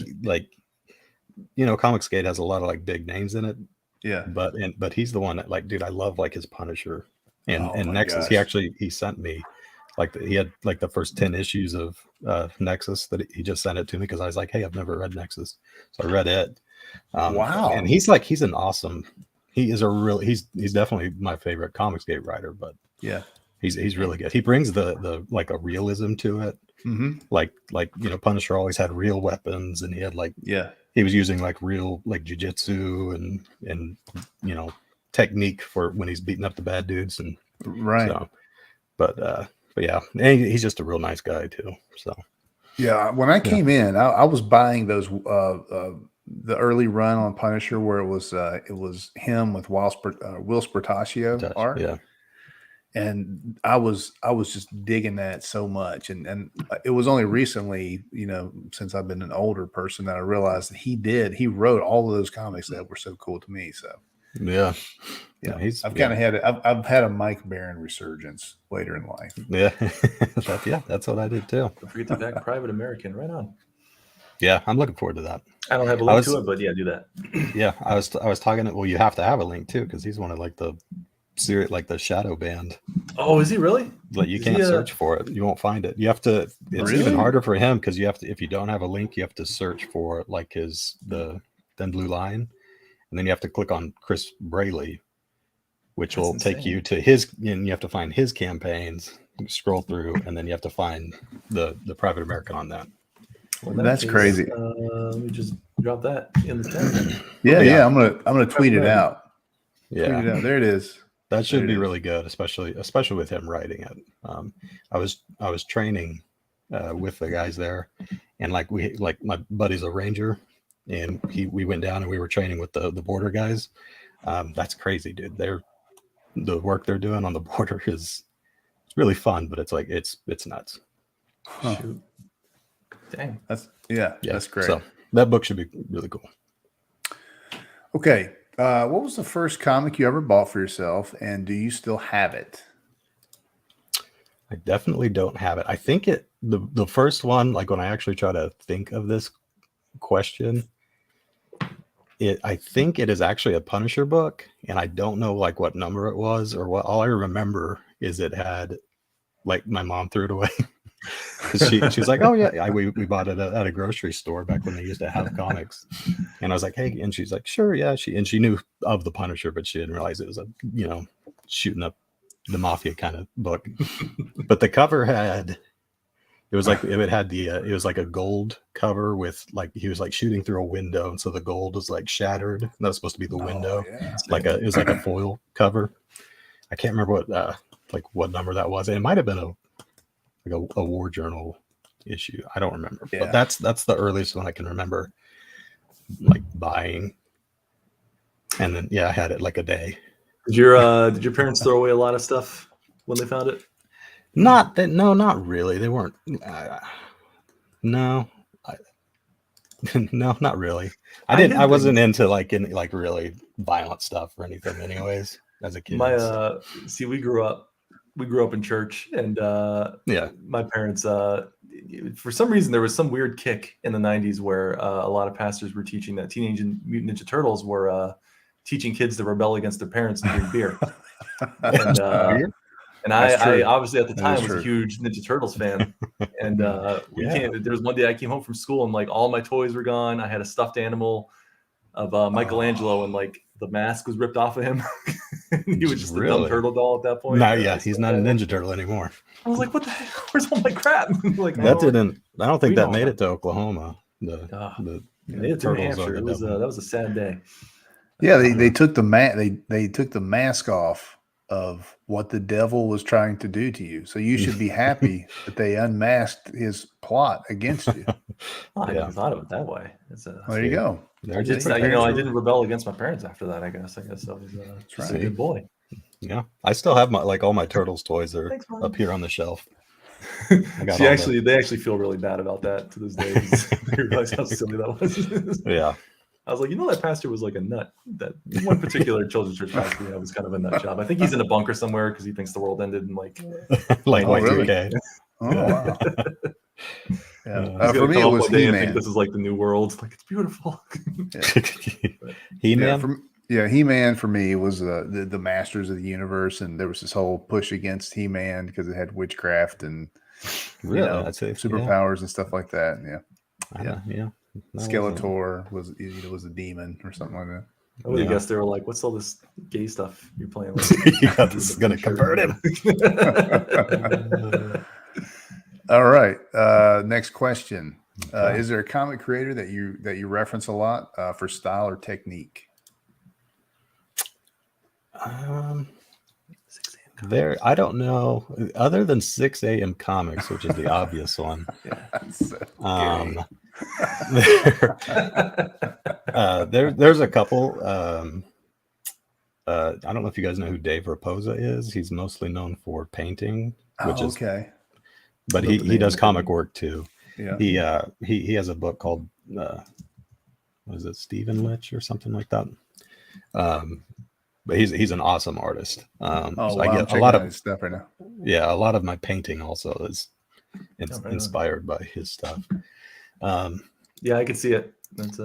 Comicsgate has a lot of like big names in it, Yeah. but he's the one that like, dude, I love like his Punisher and Oh my Nexus. gosh. He sent me like he had like the first 10 issues of Nexus that he just sent it to me because I was like, hey, I've never read Nexus, so I read it. Wow. And he's an awesome. He's definitely my favorite Comicsgate writer, but Yeah. he's really good. He brings the like a realism to it. Mm-hmm. Like Punisher always had real weapons, and he had like Yeah. he was using like real like jujitsu and technique for when he's beating up the bad dudes and Right. so. But yeah, and he's just a real nice guy too. So Yeah. When I came in, I was buying those the early run on Punisher where it was him with Will Spertaccio art. yeah, And I was just digging that so much, and it was only recently, since I've been an older person, that I realized that he wrote all of those comics that were so cool to me. So yeah. I've had a Mike Barron resurgence later in life. Yeah, that's what I did too. Don't forget to back Private American. Right on. Yeah, I'm looking forward to that. I don't have a link to it, but yeah, do that. Yeah, I was talking. Well, you have to have a link too because he's one of like the series, like the shadow band. Oh, is he really? Like you Is can't he, search for it. You won't find it. You have to. It's Really? even harder for him because you have to. If you don't have a link, you have to search for like the Thin Blue Line, and then you have to click on Chris Braley, which That's will take insane. you to his. And you have to find his campaigns. Scroll through, and then you have to find the Private American on that. Well, in that That's crazy. Let me just drop that in the chat. Yeah. I'm gonna tweet it out. Yeah, Tweet it out. There it is. that should There it be is. really good, especially with him writing it. I was training with the guys there, and like my buddy's a ranger, and we went down and we were training with the border guys. That's crazy, dude. The work they're doing on the border is really fun, but it's like it's nuts. Huh. Shoot. Dang. That's great. So that book should be really cool. Okay. What was the first comic you ever bought for yourself, and do you still have it? I definitely don't have it. I think the first one, like when I actually try to think of this question, I think it is actually a Punisher book, and I don't know like what number it was or what. All I remember is it had like my mom threw it away because she's like, oh yeah, we bought it at a grocery store back when they used to have comics, and I was like, hey, and she's like, sure, yeah, she knew of the Punisher, but she didn't realize it was a shooting up the mafia kind of book. But the cover had it was like a gold cover with like he was like shooting through a window, and so the gold was like shattered. And that was supposed to be the window. Oh, yeah. It was like a foil cover. I can't remember what number that was. It might have been a War Journal issue. I don't remember. Yeah. But that's the earliest one I can remember like buying. And then I had it like a day. Did your parents throw away a lot of stuff when they found it? Not really. They weren't. No, no, not really. I wasn't into like really violent stuff or anything, anyways. As a kid, We grew up in church, and yeah, my parents, for some reason there was some weird kick in the 90s where a lot of pastors were teaching that Teenage Mutant Ninja Turtles were teaching kids to rebel against their parents and drink beer. And That's I true. obviously at the That time is was a true. huge Ninja Turtles fan. And Yeah. there was one day I came home from school and like all my toys were gone. I had a stuffed animal of Michelangelo and like the mask was ripped off of him. He was just a dumb Really? turtle doll at that point. No, And I yeah, was he's so not a mad. Ninja Turtle anymore. I was like, what the heck? Where's all my crap? Like, That oh, didn't. I don't think we that know made that. it to Oklahoma. The They had to New Turtles Hampshire. are the It was devil. that was a sad day. Yeah, they took the they took the mask off of what the devil was trying to do to you. So you should be happy that they unmasked his plot against you. Oh, I Yeah. never thought of it that way. There you go. I There's did, your I parents were- didn't rebel against my parents after that. I guess I was just a right. good boy. Yeah, I still have my all my Turtles toys are Thanks, Mom. up here on the shelf. got all They actually feel really bad about that to this day. 'Cause they realize how silly that was. Yeah, I was like, that pastor was like a nut. That one particular children's church pastor we had was kind of a nut job. I think he's in a bunker somewhere because he thinks the world ended in like. like Oh, really? Y2K. Oh wow. Yeah. He's For gonna me, come it up was one day and think He-Man. this is like the new world. Like it's beautiful. He-Man. He-Man for me was the Masters of the Universe, and there was this whole push against He-Man because it had witchcraft and Really? I'd say, superpowers and stuff like that. Yeah, yeah. That Skeletor was a demon or something like that. I would have Yeah. guessed they were like, "What's all this gay stuff you're playing with?" yeah, this is gonna convert him. All right. Next question. Okay. Is there a comic creator that you reference a lot for style or technique? I don't know. Other than 6 a.m. comics, which is the obvious one. There's a couple. I don't know if you guys know who Dave Raposa is. He's mostly known for painting, which is okay. but Look at the he name does of it. comic work too. Yeah. He has a book called what is it, Stephen Litch or something like that. But he's an awesome artist. Oh, So wow, I I'm get a checking lot out of his stuff right now. a lot of my painting also is right on. inspired by his stuff. Yeah, I could see it. That's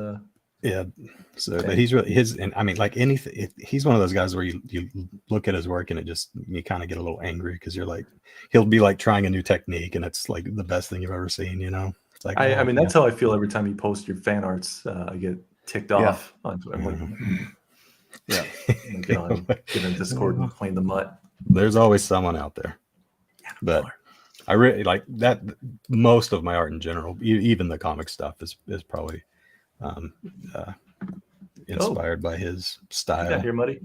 Yeah. So, but he's really and I mean, like anything, he's one of those guys where you look at his work and you kind of get a little angry because you're like, he'll be like trying a new technique and it's like the best thing you've ever seen, It's like, I mean, yeah. that's how I feel every time you post your fan arts. I get ticked off onto it. I'm like, Yeah. get on Discord and playing the mutt. There's always someone out there. But I really like that. Most of my art in general, even the comic stuff, is probably inspired by his style. Yeah, here, Muddy.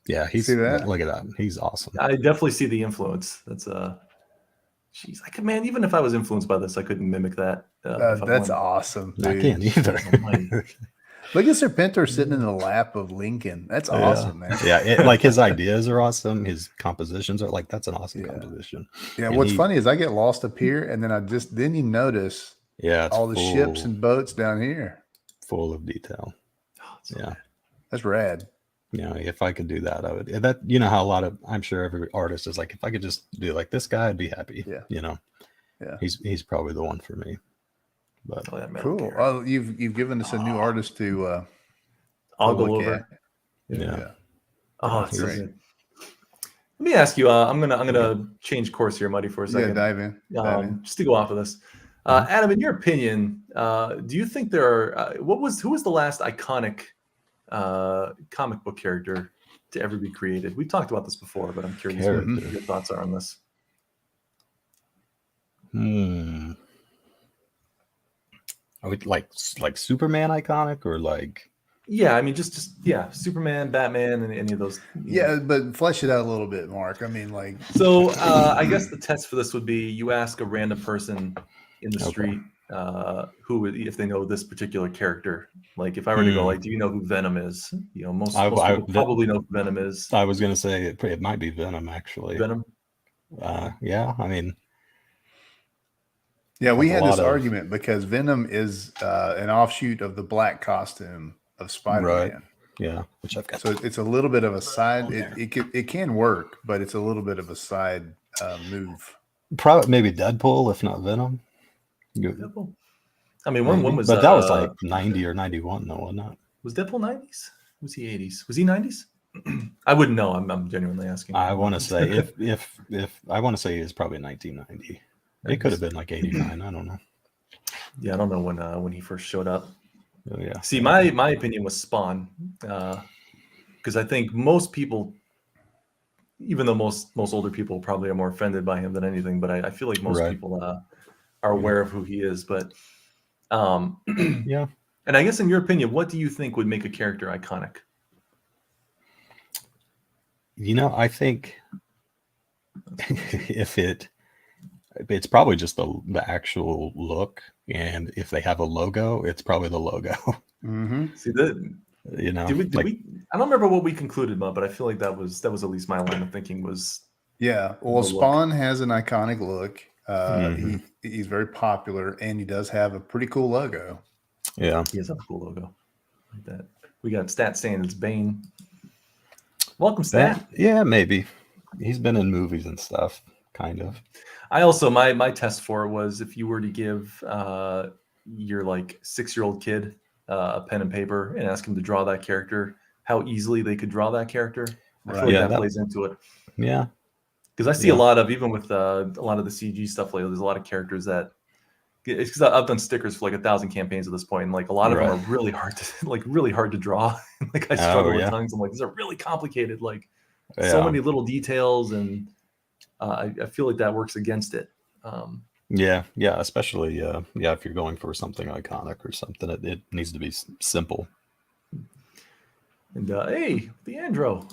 Yeah, he's See that? look at that. He's awesome. I definitely see the influence. That's jeez, man. Even if I was influenced by this, I couldn't mimic that. If I That's wanted. awesome. I Dude. can't either. Look at Serpentor sitting in the lap of Lincoln. That's awesome, man. Yeah, like his ideas are awesome. His compositions are like, that's an awesome Yeah. composition. Yeah, And what's he- funny is I get lost up here, and then you notice Yeah, it's all the ships and boats down here. full of detail. Oh, it's so Yeah. bad. That's rad. If I could do that, I would. That how I'm sure every artist is like, if I could just do like this guy, I'd be happy. Yeah. Yeah. He's probably the one for me. But Oh, that Metal Cool. Gear. Oh, you've given us a new artist to I'll go look over. at. yeah. Oh, it's so Great. good. Let me ask you. I'm gonna change course here, Muddy, for a Yeah, second. dive in. Just to go off of this, Adam, in your opinion, do you think there are who was the last iconic comic book character to ever be created? We've talked about this before, but I'm curious what Character. your thoughts are on this. Are we like Superman iconic or like? Yeah, I mean, just Superman, Batman, and any of those. Yeah, but flesh it out a little bit, Mark. I mean, like, So I guess the test for this would be you ask a random person in the Okay. street who would, if they know this particular character. Like if I were to go, like, do you know who Venom is? Most people probably know who Venom is. I was gonna say it might be Venom actually. Venom. Yeah, I mean, yeah, we A had lot this of- argument because Venom is an offshoot of the black costume of Spider-Man. yeah, which I've got. So it's a little bit of a side. It can work, but it's a little bit of a side move. Probably maybe Deadpool, if not Venom. Deadpool. I mean, when was but that was like 90 or 91 though, wasn't it? was Deadpool 90s? Was he 80s? Was he 90s? I wouldn't know. I'm genuinely asking. I want to say if I want to say it's probably 1990. It could have been like 89. I don't know. Yeah, I don't know when he first showed up. Oh, yeah. See, my opinion was Spawn, because I think most people, even though most older people probably are more offended by him than anything, but I feel like most Right. people are aware of who he is. But Yeah. and I guess in your opinion, what do you think would make a character iconic? I think it's probably just the actual look, and if they have a logo, it's probably the logo. Mm-hmm. See that. Did we? I don't remember what we concluded, but I feel like that was at least my line of thinking was. Yeah. Well, The look. Spawn has an iconic look. Mhm. He's very popular, and he does have a pretty cool logo. Yeah. He has a cool logo like that. We got Stat saying it's Bane. Welcome, Stat. Yeah, maybe. He's been in movies and stuff, kind of. I also my test for it was if you were to give your like 6-year-old kid a pen and paper and ask him to draw that character, how easily they could draw that character. I feel like Yeah, that plays into it. Yeah. Because I see a lot of, even with a lot of the CG stuff lately, there's a lot of characters that, it's because I've done stickers for like 1,000 campaigns at this point, and like a lot of them are really hard to draw. Like I struggle with times. I'm like, these are really complicated, like so many little details, and I feel like that works against it. Yeah, especially if you're going for something iconic or something, it needs to be simple. And hey, Leandro.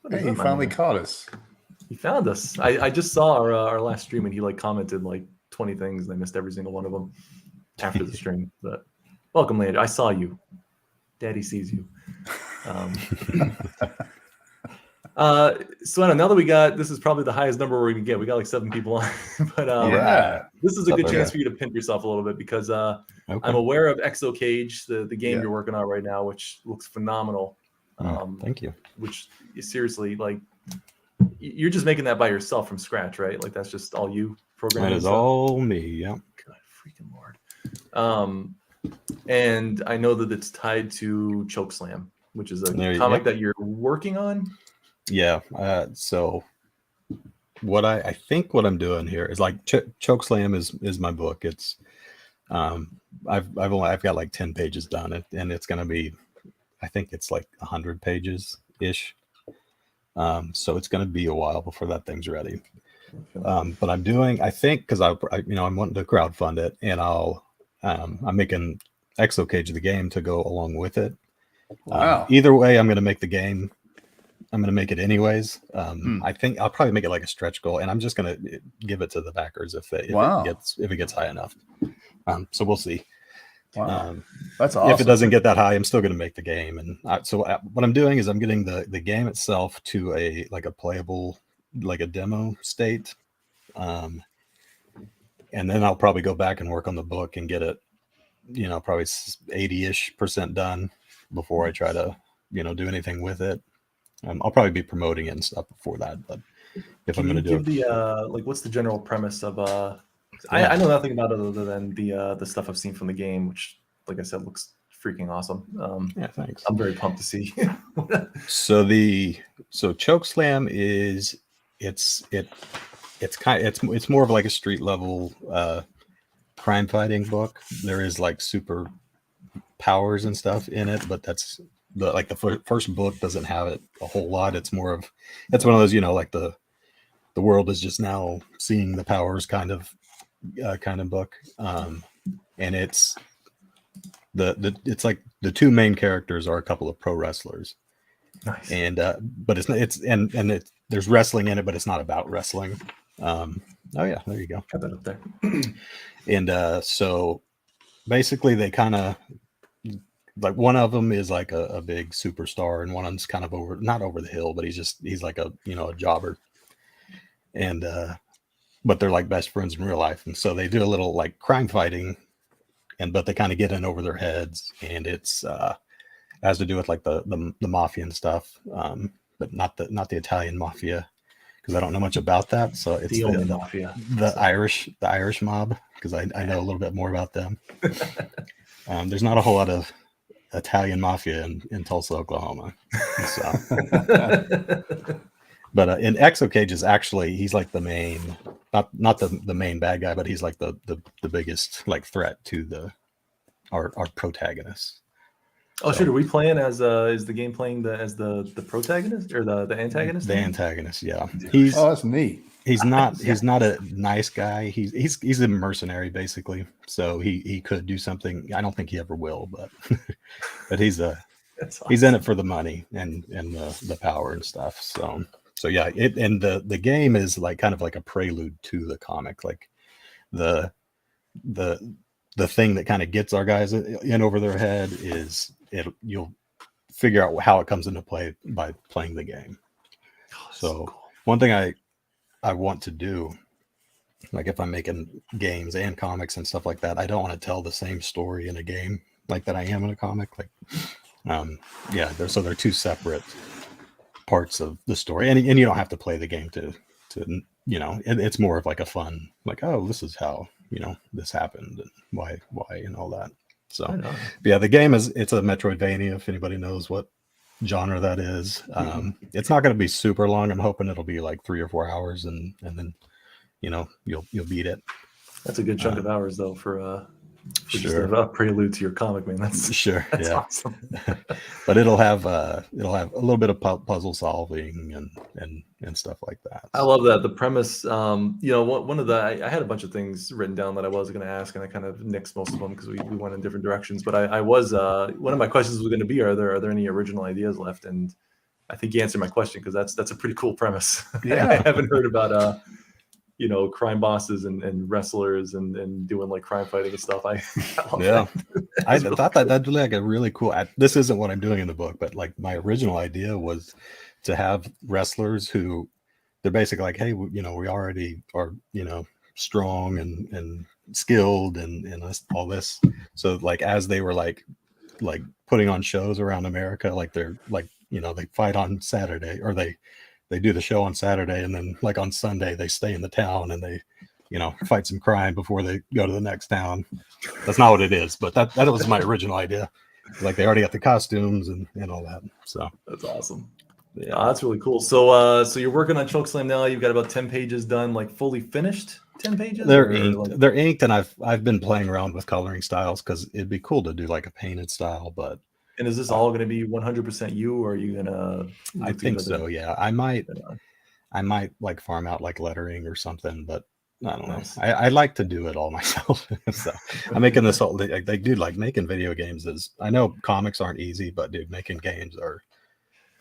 Hey, he finally caught us. He found us. I just saw our last stream, and he like commented like 20 things, and I missed every single one of them after the stream. But welcome, Leandro. I saw you. Daddy sees you. So now that this is probably the highest number we can get. We got like 7 people on, but this is a good chance for you to pimp yourself a little bit, because I'm aware of Exo Cage, the game you're working on right now, which looks phenomenal. Thank you. Which seriously, like, you're just making that by yourself from scratch, right? Like that's just all you programming. That is all me. Yeah. God, freaking Lord. And I know that it's tied to Chokeslam, which is a comic that you're working on. Yeah. So what I think what I'm doing here is like Chokeslam is my book. It's I've got like 10 pages done, and it's going to be, I think it's like 100 pages ish. So it's going to be a while before that thing's ready. But I'm doing, I think, because I'm wanting to crowdfund it, and I'm making Exo Cage the game to go along with it. Wow. Either way, I'm going to make the game. I'm going to make it anyways. I think I'll probably make it like a stretch goal, and I'm just going to give it to the backers if it gets high enough. So we'll see. Wow. That's awesome. If it doesn't get that high, I'm still going to make the game. And so what I'm doing is I'm getting the game itself to a playable, like a demo state. And then I'll probably go back and work on the book and get it, probably 80-ish% done before I try to, do anything with it. I'll probably be promoting it and stuff before that. But if I'm going to do it, what's the general premise of I know nothing about it other than the stuff I've seen from the game, which, like I said, looks freaking awesome. Yeah, thanks. I'm very pumped to see. So Chokeslam is it's more of like a street level crime fighting book. There is like super powers and stuff in it, but that's the first book doesn't have it a whole lot. It's more of, it's one of those, like the world is just now seeing the powers kind of book. And it's it's like the 2 main characters are a couple of pro wrestlers. Nice. And but there's wrestling in it, but it's not about wrestling. Oh yeah, there you go. Got that up there. And so basically they kind of, like, one of them is like a big superstar, and one of them's kind of not over the hill, but he's like a jobber. And but they're like best friends in real life, and so they do a little like crime fighting, but they kind of get in over their heads, and it's has to do with like the mafia and stuff, but not the Italian mafia, because because I don't know much about that. So it's The only mafia. the Irish mob, because I know a little bit more about them. There's not a whole lot of Italian mafia in Tulsa, Oklahoma. So, but in Exocage is actually, he's like the main, not the main bad guy, but he's like the biggest like threat to our protagonist. Oh, shit! Are we playing as is the game playing as the protagonist or the antagonist? The antagonist, yeah. He's that's neat. he's not a nice guy. He's a mercenary basically. So he could do something. I don't think he ever will, but but he's in it for the money and the power and stuff. So yeah, and the game is like kind of like a prelude to the comic, like the thing that kind of gets our guys in over their head is you'll figure out how it comes into play by playing the game. So cool. One thing I want to do, like if I'm making games and comics and stuff like that, I don't want to tell the same story in a game like that I am in a comic. Like, they're two separate parts of the story, and you don't have to play the game to it's more of like a fun, like, oh, this is how this happened and why and all that. So yeah, the game it's a Metroidvania, if anybody knows what genre that is. It's not going to be super long. I'm hoping it'll be like 3 or 4 hours, and then you'll beat it. That's a good chunk of hours though for sure. Just a prelude to your comic, man. That's sure. That's yeah. awesome. But it'll have a little bit of puzzle solving and stuff like that. I love that. The premise, one of the I had a bunch of things written down that I was going to ask, and I kind of nixed most of them because we went in different directions. But I was one of my questions was going to be, are there any original ideas left? And I think you answered my question, because that's a pretty cool premise. Yeah. I haven't heard about crime bosses and wrestlers and doing like crime fighting and stuff. I thought that'd be like a really cool. This isn't what I'm doing in the book, but like my original idea was to have wrestlers who they're basically like, hey, we already are strong and skilled and all this. So like as they were like putting on shows around America, like they're like they fight on Saturday, or they do the show on Saturday, and then like on Sunday they stay in the town and they fight some crime before they go to the next town. That's not what it is, but that was my original idea. Like they already got the costumes and all that. So that's awesome. Yeah, that's really cool. So you're working on Chokeslam now. You've got about 10 pages done, like fully finished 10 pages? They're inked. They're inked, and I've been playing around with coloring styles because it'd be cool to do like a painted style, but and is this all going to be 100% you, or are you gonna? I think so. Yeah, I might like farm out like lettering or something, but I don't know. I like to do it all myself. So I'm making this whole. Dude, like making video games is. I know comics aren't easy, but dude, making games are.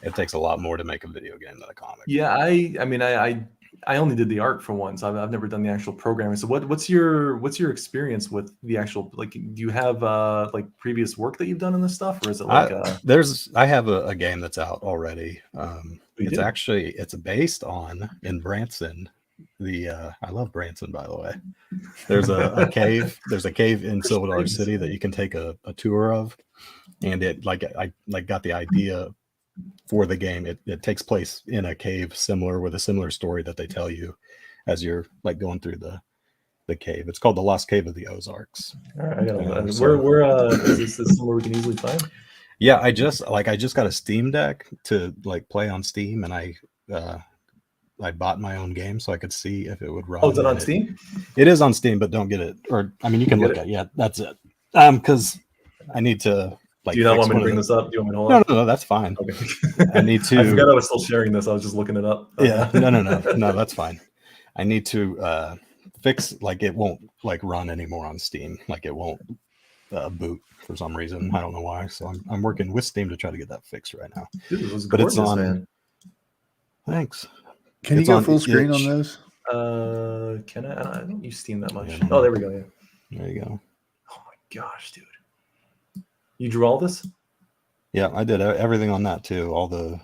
It takes a lot more to make a video game than a comic. Yeah, I mean, I only did the art for one, so I've never done the actual programming. So what's your experience with the actual, like, do you have like previous work that you've done in this stuff, or is it like I have a game that's out already. It's based on in Branson. I love Branson, by the way. There's a cave. There's a cave in Silver City that you can take a tour of, and I got the idea for the game. It takes place in a cave with a similar story that they tell you as you're like going through the cave. It's called the Lost Cave of the Ozarks. All right, where is this somewhere we can easily find? Yeah, I just got a Steam Deck to like play on Steam, and I bought my own game so I could see if it would run. Oh, is it on Steam? It is on Steam, but don't get it. Or I mean, you can look at it. Yeah, that's it. Because I need to. Like, do you not want me to bring this up? Do you want me to hold on? No, that's fine. Okay. I need to. I forgot I was still sharing this. I was just looking it up. Yeah. No, that's fine. I need to fix, like, it won't like run anymore on Steam. Like it won't boot for some reason. I don't know why. So I'm working with Steam to try to get that fixed right now. Dude, it was gorgeous, but it's on. Man. Thanks. Can you go full screen on those? Can I? I don't use Steam that much. Yeah, oh, there we go. Yeah. There you go. Oh my gosh, dude. You drew all this? Yeah, I did everything on that too. All the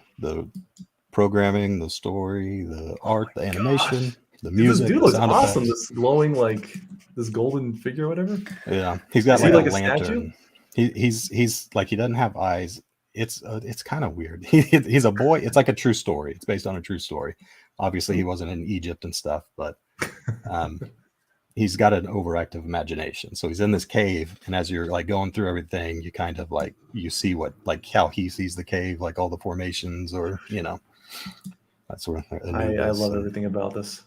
programming, the story, the art, the animation, the music. This dude looks awesome. Effects. This glowing, like this golden figure, or whatever. Yeah, he's got like a lantern. He's like, he doesn't have eyes. It's kind of weird. He's a boy. It's like a true story. It's based on a true story, obviously he wasn't in Egypt and stuff, but he's got an overactive imagination. So he's in this cave, and as you're like going through everything, you kind of like you see what like how he sees the cave, like all the formations, or that's where I love everything about this.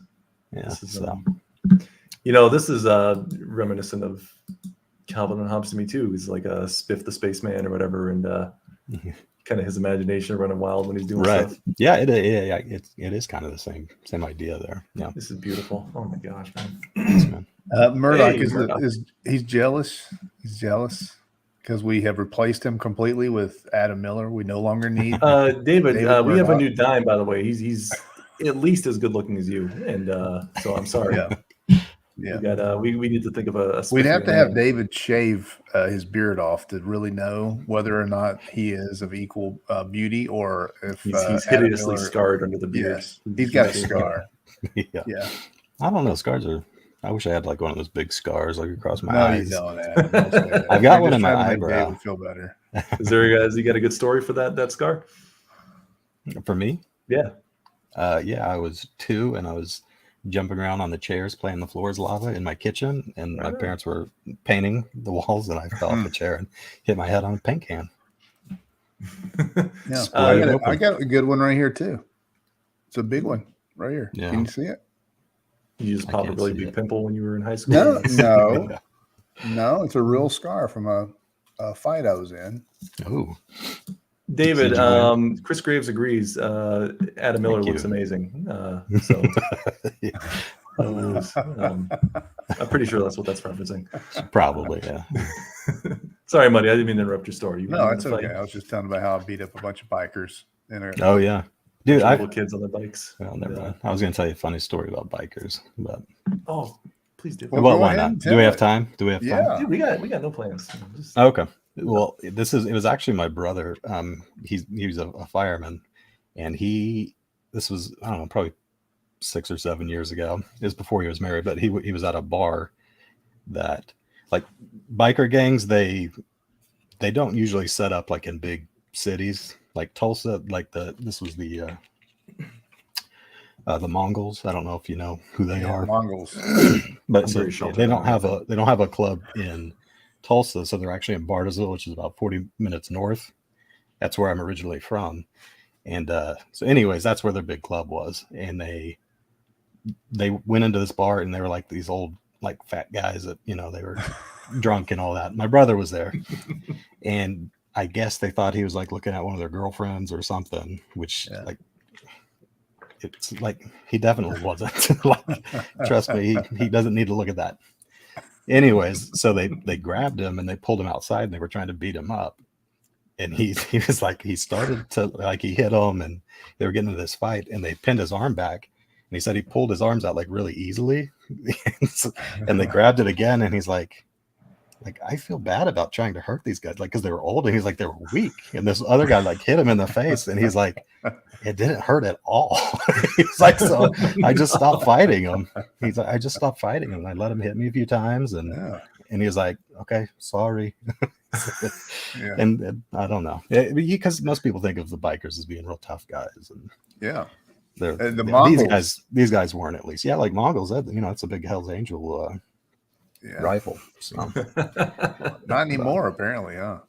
Yeah. This is, So this is reminiscent of Calvin and Hobbes to me too. He's like a Spiff the Spaceman or whatever, and kind of his imagination running wild when he's doing right. stuff. Yeah, it is kind of the same idea there. Yeah. This is beautiful. Oh my gosh, man. Thanks, man. Murdoch Hey, is Murdoch. he's jealous. He's jealous because we have replaced him completely with Adam Miller. We no longer need. David, David we have a Murdoch. new dime, by the way. He's at least as good looking as you, and so I'm sorry. Yeah. Yeah. We got we need to think of a We'd have to have name. David shave his beard off to really know whether or not he is of equal beauty or if He's Adam hideously Miller- scarred under the beard. Yes, he's got a scar. Yeah. Yeah, I don't know. Scars are. I wish I had like one of those big scars like across my no, eyes. you don't. Adam. Don't say that. I've got You're one just in my trying to make eyebrow. David feel better. Is there guys? You got a good story for that scar? For me, Yeah. I was 2 and I was jumping around on the chairs playing the floor is lava in my kitchen, and my Right. parents were painting the walls, and I fell off the chair and hit my head on a paint can. Yeah, Split it I open. got a good one right here too. It's a big one right here. Yeah. Can you see it? You just I popped a can't really see big it. pimple when you were in high school. No, no, Yeah. no. It's a real scar from a fight I was in. Oh, David, Did you win? Chris Graves agrees. Adam Miller Thank looks you. amazing. So I'm pretty sure that's what that's referencing. probably. Yeah. Sorry, Muddy. I didn't mean to interrupt your story. You No, were it's in a fight okay. I was just telling about how I beat up a bunch of bikers. Oh yeah, dude. Little kids on their bikes. Well, never Yeah. mind. I was going to tell you a funny story about bikers, but Oh, please do. Well, well, go why ahead not? and Do tell we have it. time? Do we have time? Yeah. Dude, we got no plans. Just- Okay. Well, it was actually my brother. He was a fireman, and this was, I don't know, probably 6 or 7 years ago. It was before he was married, but he was at a bar that, like, biker gangs, they don't usually set up like in big cities like Tulsa. Like this was the Mongols. I don't know if you know who they are. Mongols. But I'm so very sheltered they don't on have a club in Tulsa, so they're actually in Bartlesville, which is about 40 minutes north. That's where I'm originally from, and so anyways, that's where their big club was. And they went into this bar, and they were like these old like fat guys that they were drunk and all that. My brother was there, and I guess they thought he was like looking at one of their girlfriends or something, which Yeah. like. It's like he definitely wasn't. Like, trust me, he doesn't need to look at that. Anyways, so they grabbed him and they pulled him outside and they were trying to beat him up. And he was like, he started to like, he hit him and they were getting into this fight and they pinned his arm back. And he said he pulled his arms out like really easily. And they grabbed it again. And he's like, I feel bad about trying to hurt these guys, like, because they were old, and he's like, they were weak. And this other guy like hit him in the face, and he's like, it didn't hurt at all. He's like, so I just stopped fighting him. He's like, I just stopped fighting him. I let him hit me a few times, and Yeah. and he's like, okay, sorry. Yeah. And I don't know, because most people think of the bikers as being real tough guys, and Yeah. they're And the these Mongols. guys weren't, at least. Yeah, like Mongols, it's a big Hell's Angel Yeah. rifle. So Not anymore, apparently, huh?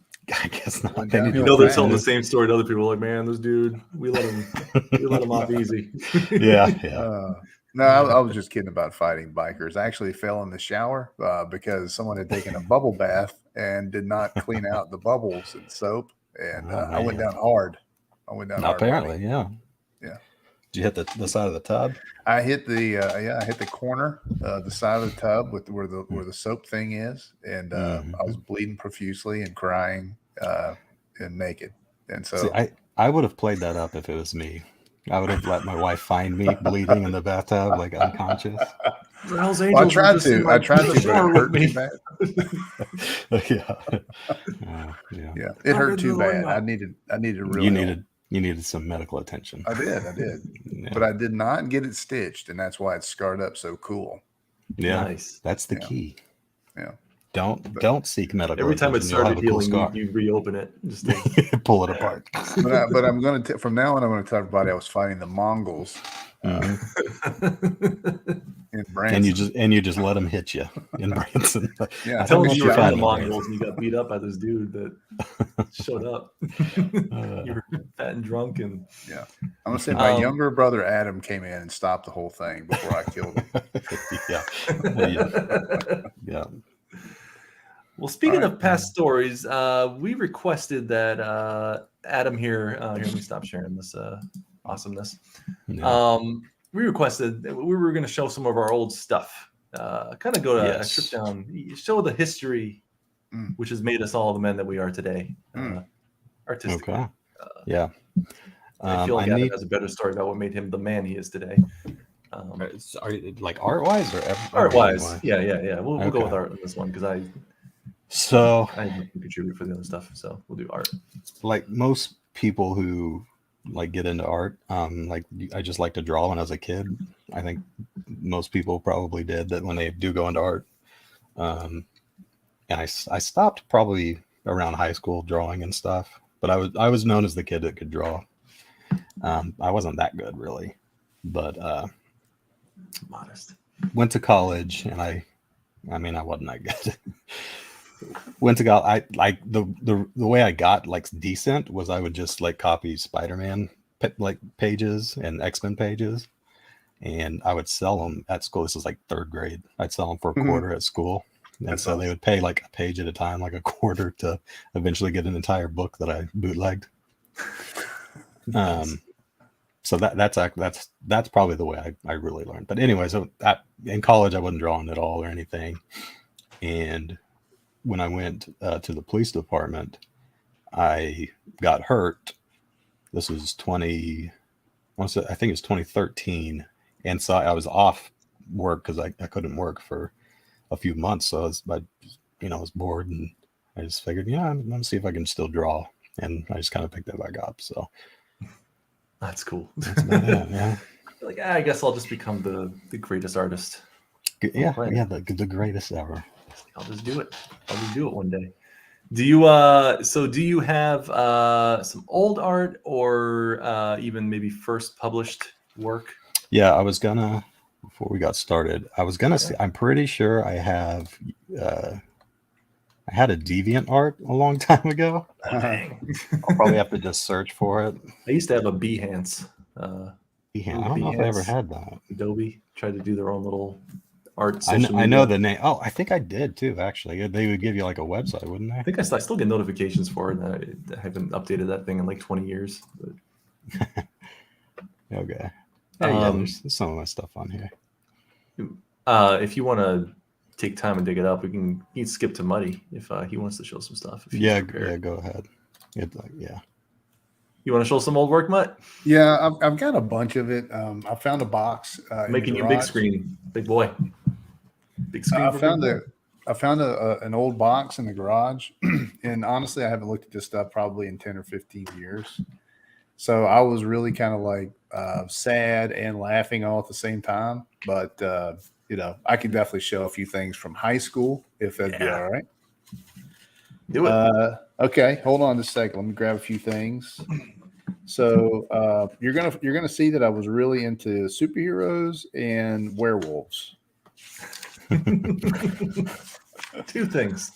I guess not. Went They need downhill to- You know they're fast. telling the same story to other people. Like, man, this dude, we let him off easy. yeah. No, I was just kidding about fighting bikers. I actually fell in the shower because someone had taken a bubble bath and did not clean out the bubbles and soap, and Oh, I went man. down hard. I went down hard. Apparently, yeah. Yeah. Did you hit the side of the tub? I hit the I hit the corner, the side of the tub with where the soap thing is, and I was bleeding profusely and crying and naked. And so See, I would have played that up if it was me. I would have let my wife find me bleeding in the bathtub, like unconscious. Hell's well, I Angels were tried just in to, my- I tried in to, the but shower it with hurt me. too bad. Yeah. Yeah. Yeah, it I'm hurt in too the bad. lineup. I needed really. You needed some medical attention. I did, Yeah. but I did not get it stitched, and that's why it's scarred up so cool. Yeah. Nice. That's the Yeah. key. Yeah. Don't seek medical Every time it attention. You'll have started a cool healing, scar. you reopen it. Just to, Pull it apart. But I'm going to from now on. I'm going to tell everybody I was fighting the Mongols, Mhm. in Branson. and you just let him hit you in Branson. Yeah, I Tell think us that's you your were in fat the in Mongols and you got beat up by this dude that showed up. You were fat and drunk, and yeah. I'm gonna say my Um, younger brother Adam came in and stopped the whole thing before I killed him. yeah, yeah. Well, speaking All of past stories, we requested that Adam here. Here, let me stop sharing this awesomeness. Yeah. We requested that we were going to show some of our old stuff. Kind of go to a Yes. trip down, show the history, Mm. which has made us all the men that we are today, artistically. Okay. Yeah. I feel like I Adam need has a better story about what made him the man he is today. are you, like art wise or Art wise, everything-wise? yeah. We'll go with Okay. art on this one because I So have nothing to contribute for the other stuff, so we'll do art. like most people who like get into art, like I just like to draw when I was a kid. I think most people probably did that when they do go into art. And I stopped probably around high school drawing and stuff, but I was known as the kid that could draw. I wasn't that good really, but Modest. went to college and I mean I wasn't that good. Went to go. I like the way I got like decent was I would just like copy Spider-Man like pages and X-Men pages, and I would sell them at school. This was like third grade. I'd sell them for a quarter at school, and That's so they would pay like a page at a time, like a quarter, to eventually get an entire book that I bootlegged. So that's probably the way I really learned. But anyway, so in college I wasn't drawing at all or anything, and when I went to the police department, I got hurt. This was I think it's 2013, and so I was off work because I couldn't work for a few months. So I was bored, and I just figured, I'm gonna see if I can still draw, and I just kind of picked it back up. So That's cool. that's about it. Yeah, Like, I guess I'll just become the greatest artist. yeah, planet. yeah. The greatest ever. I'll just do it. I'll just do it one day. Do you do you have some old art or even maybe first published work? Yeah, I was gonna, before we got started, I was gonna say, I'm pretty sure I have, I had a Deviant art a long time ago. Dang. I'll probably have to just search for it. I used to have a Behance. Yeah, I don't know if I ever had that. Adobe tried to do their own little art. I social know media. the name. Oh, I think I did too, actually. They would give you like a website, wouldn't I they? think I still get notifications for it. And I haven't updated that thing in like 20 years. But Okay. Yeah, There's some of my stuff on here. if you want to take time and dig it up, you can skip to Muddy if he wants to show some stuff. If he's Yeah, prepared. go ahead. Yeah. You want to show some old work, Mutt? Yeah, I've got a bunch of it. I found a box. In Making the you big garage. screen, big boy. Big screen. I for found big boy. I found an old box in the garage, and honestly, I haven't looked at this stuff probably in 10 or 15 years. So I was really kind of like sad and laughing all at the same time. But I can definitely show a few things from high school if that'd be Yeah. all right. Do it. Okay, hold on just a second. Let me grab a few things. So you're gonna see that I was really into superheroes and werewolves. Two things.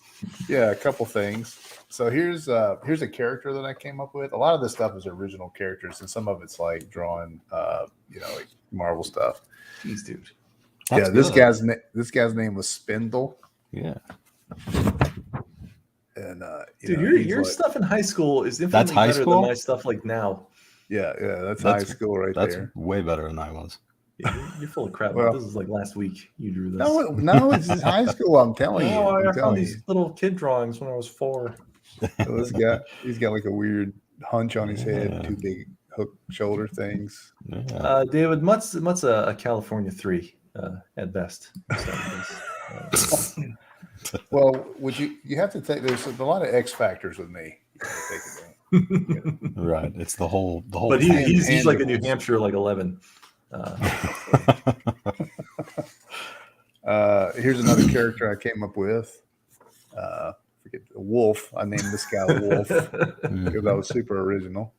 Yeah, a couple things. So here's a character that I came up with. A lot of this stuff is original characters, and some of it's like drawing, like Marvel stuff. Jeez, dude. That's This good. guy's name was Spindle, Yeah. and Dude, he's your like- stuff in high school is That's infinitely high better school? than my stuff like now. yeah, that's high school right That's there. way better than I was. You're full of crap. Well- This is like last week you drew this. No, it's just high school. I'm telling you. Oh, I I'm found telling these you. little kid drawings when I was 4. So this guy, he's got like a weird hunch on his head, Yeah. two big hook shoulder things. Yeah. David, Mutt's a California 3 at best. Well, you have to take? There's a lot of X factors with me. You gotta take it down. Right. It's the whole. But package. he's like a New Hampshire like 11. Here's another character I came up with. forget Wolf. I named this guy Wolf because I was super original.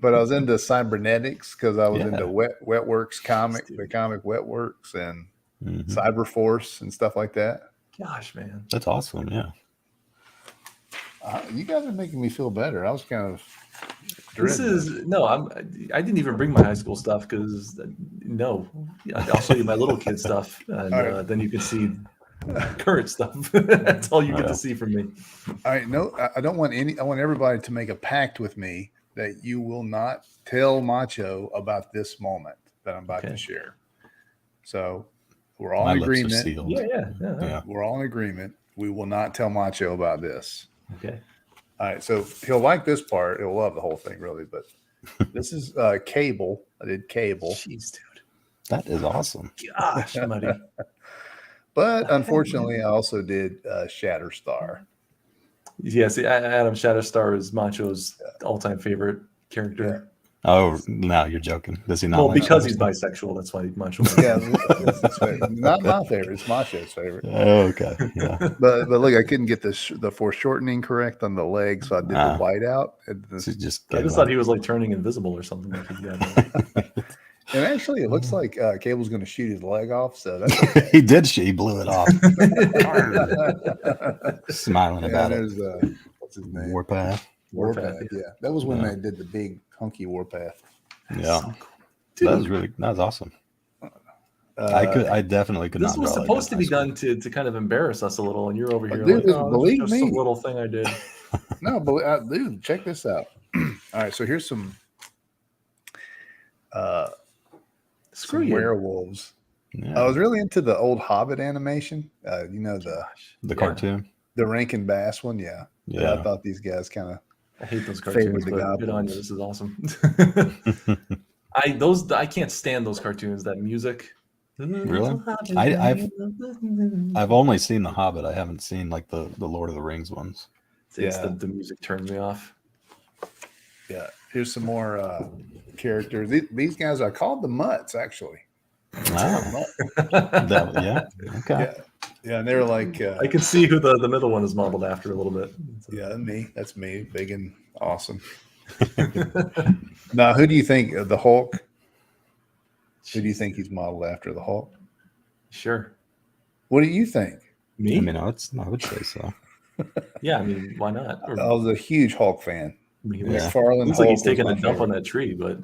But I was into cybernetics because I was Yeah. into Wetworks comic, Dude. the comic Wetworks, and Mhm. Cyberforce and stuff like that. Gosh, man. That's awesome. Yeah. You guys are making me feel better. I was kind of. This dreading is no. I didn't even bring my high school stuff because no. I'll show you my little kid stuff, and All right. then you can see current stuff. That's all you get Yeah. to see from me. All right, no, I don't want any. I want everybody to make a pact with me that you will not tell Macho about this moment that I'm about Okay. to share. So we're all My in lips are agreement. sealed. Yeah. We're all in agreement. We will not tell Macho about this. Okay. All right, so he'll like this part. He'll love the whole thing, really. But this is Cable. I did Cable, Jeez, dude. That is awesome. Gosh, buddy. but unfortunately, I also did Shatterstar. Yes, Adam Shatterstar is Macho's all-time favorite character. Oh, no, you're joking. Does he not? Well, like because he's Shatterstar? bisexual, that's why Macho. Yeah, that's his favorite. Not my favorite. It's Macho's favorite. Oh, okay. Yeah. But look, I couldn't get the foreshortening correct on the leg, so I did Ah. the whiteout. And, So you just I gave just up. thought he was like turning invisible or something. Like he got, and actually, it looks like Cable's going to shoot his leg off. So that's He did. He blew it off. Smiling yeah, about it. there's what's his name? Warpath. Warpath. Yeah, that was when Yeah. they did the big hunky Warpath. Yeah. Dude, That was awesome. I definitely could this not. was draw like supposed that to in be high done to kind of embarrass us a little, and you're over here dude, like, oh, believe this is just me. a little thing I did. No, but dude, check this out. All right, so here's some Screw some you. werewolves. Yeah. I was really into the old Hobbit animation. You know the The Yeah. cartoon. Rankin Bass one. Yeah, But Yeah. I thought these guys kind of. I hate those Favored cartoons, the but good on you. goblins. This is awesome. I can't stand those cartoons. That music. Really? I've only seen The Hobbit. I haven't seen like the Lord of the Rings ones. It's Yeah. the music turns me off. Yeah, here's some more characters. These guys are called the Mutts, actually. Ah, yeah. Okay. Yeah, and they're like, I can see who the middle one is modeled after a little bit. yeah, me. That's me, big and awesome. Now, who do you think of the Hulk? Who do you think he's modeled after, the Hulk? Sure. What do you think? Me? I mean, I would say so. Yeah, I mean, why not? Or, I was a huge Hulk fan. I mean, Yeah. McFarlane looks like he's Hulk was taking my a dump on favorite. that tree, but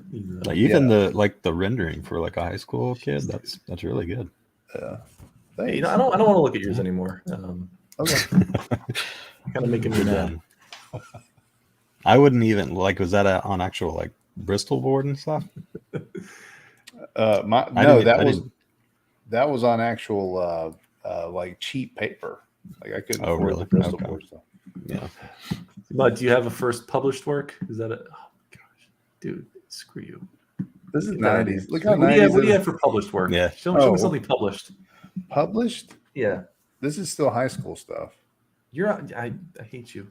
Like even the rendering for like a high school kid, that's really good. Yeah. hey, I don't want to look at yours anymore. Okay. Kind of making me mad. I wouldn't even like. Was that on actual like Bristol board and stuff? That was on actual like cheap paper. Like I couldn't Oh, afford really? the Bristol Okay. board stuff. Yeah. But do you have a first published work? Is that it? Oh gosh, dude, screw you. This is Get that out of 90s. here. Look how What do 90s you have, what do you is. have for published work? Yeah. Show Oh. me something published. Published. Yeah, This is still high school stuff. I hate you.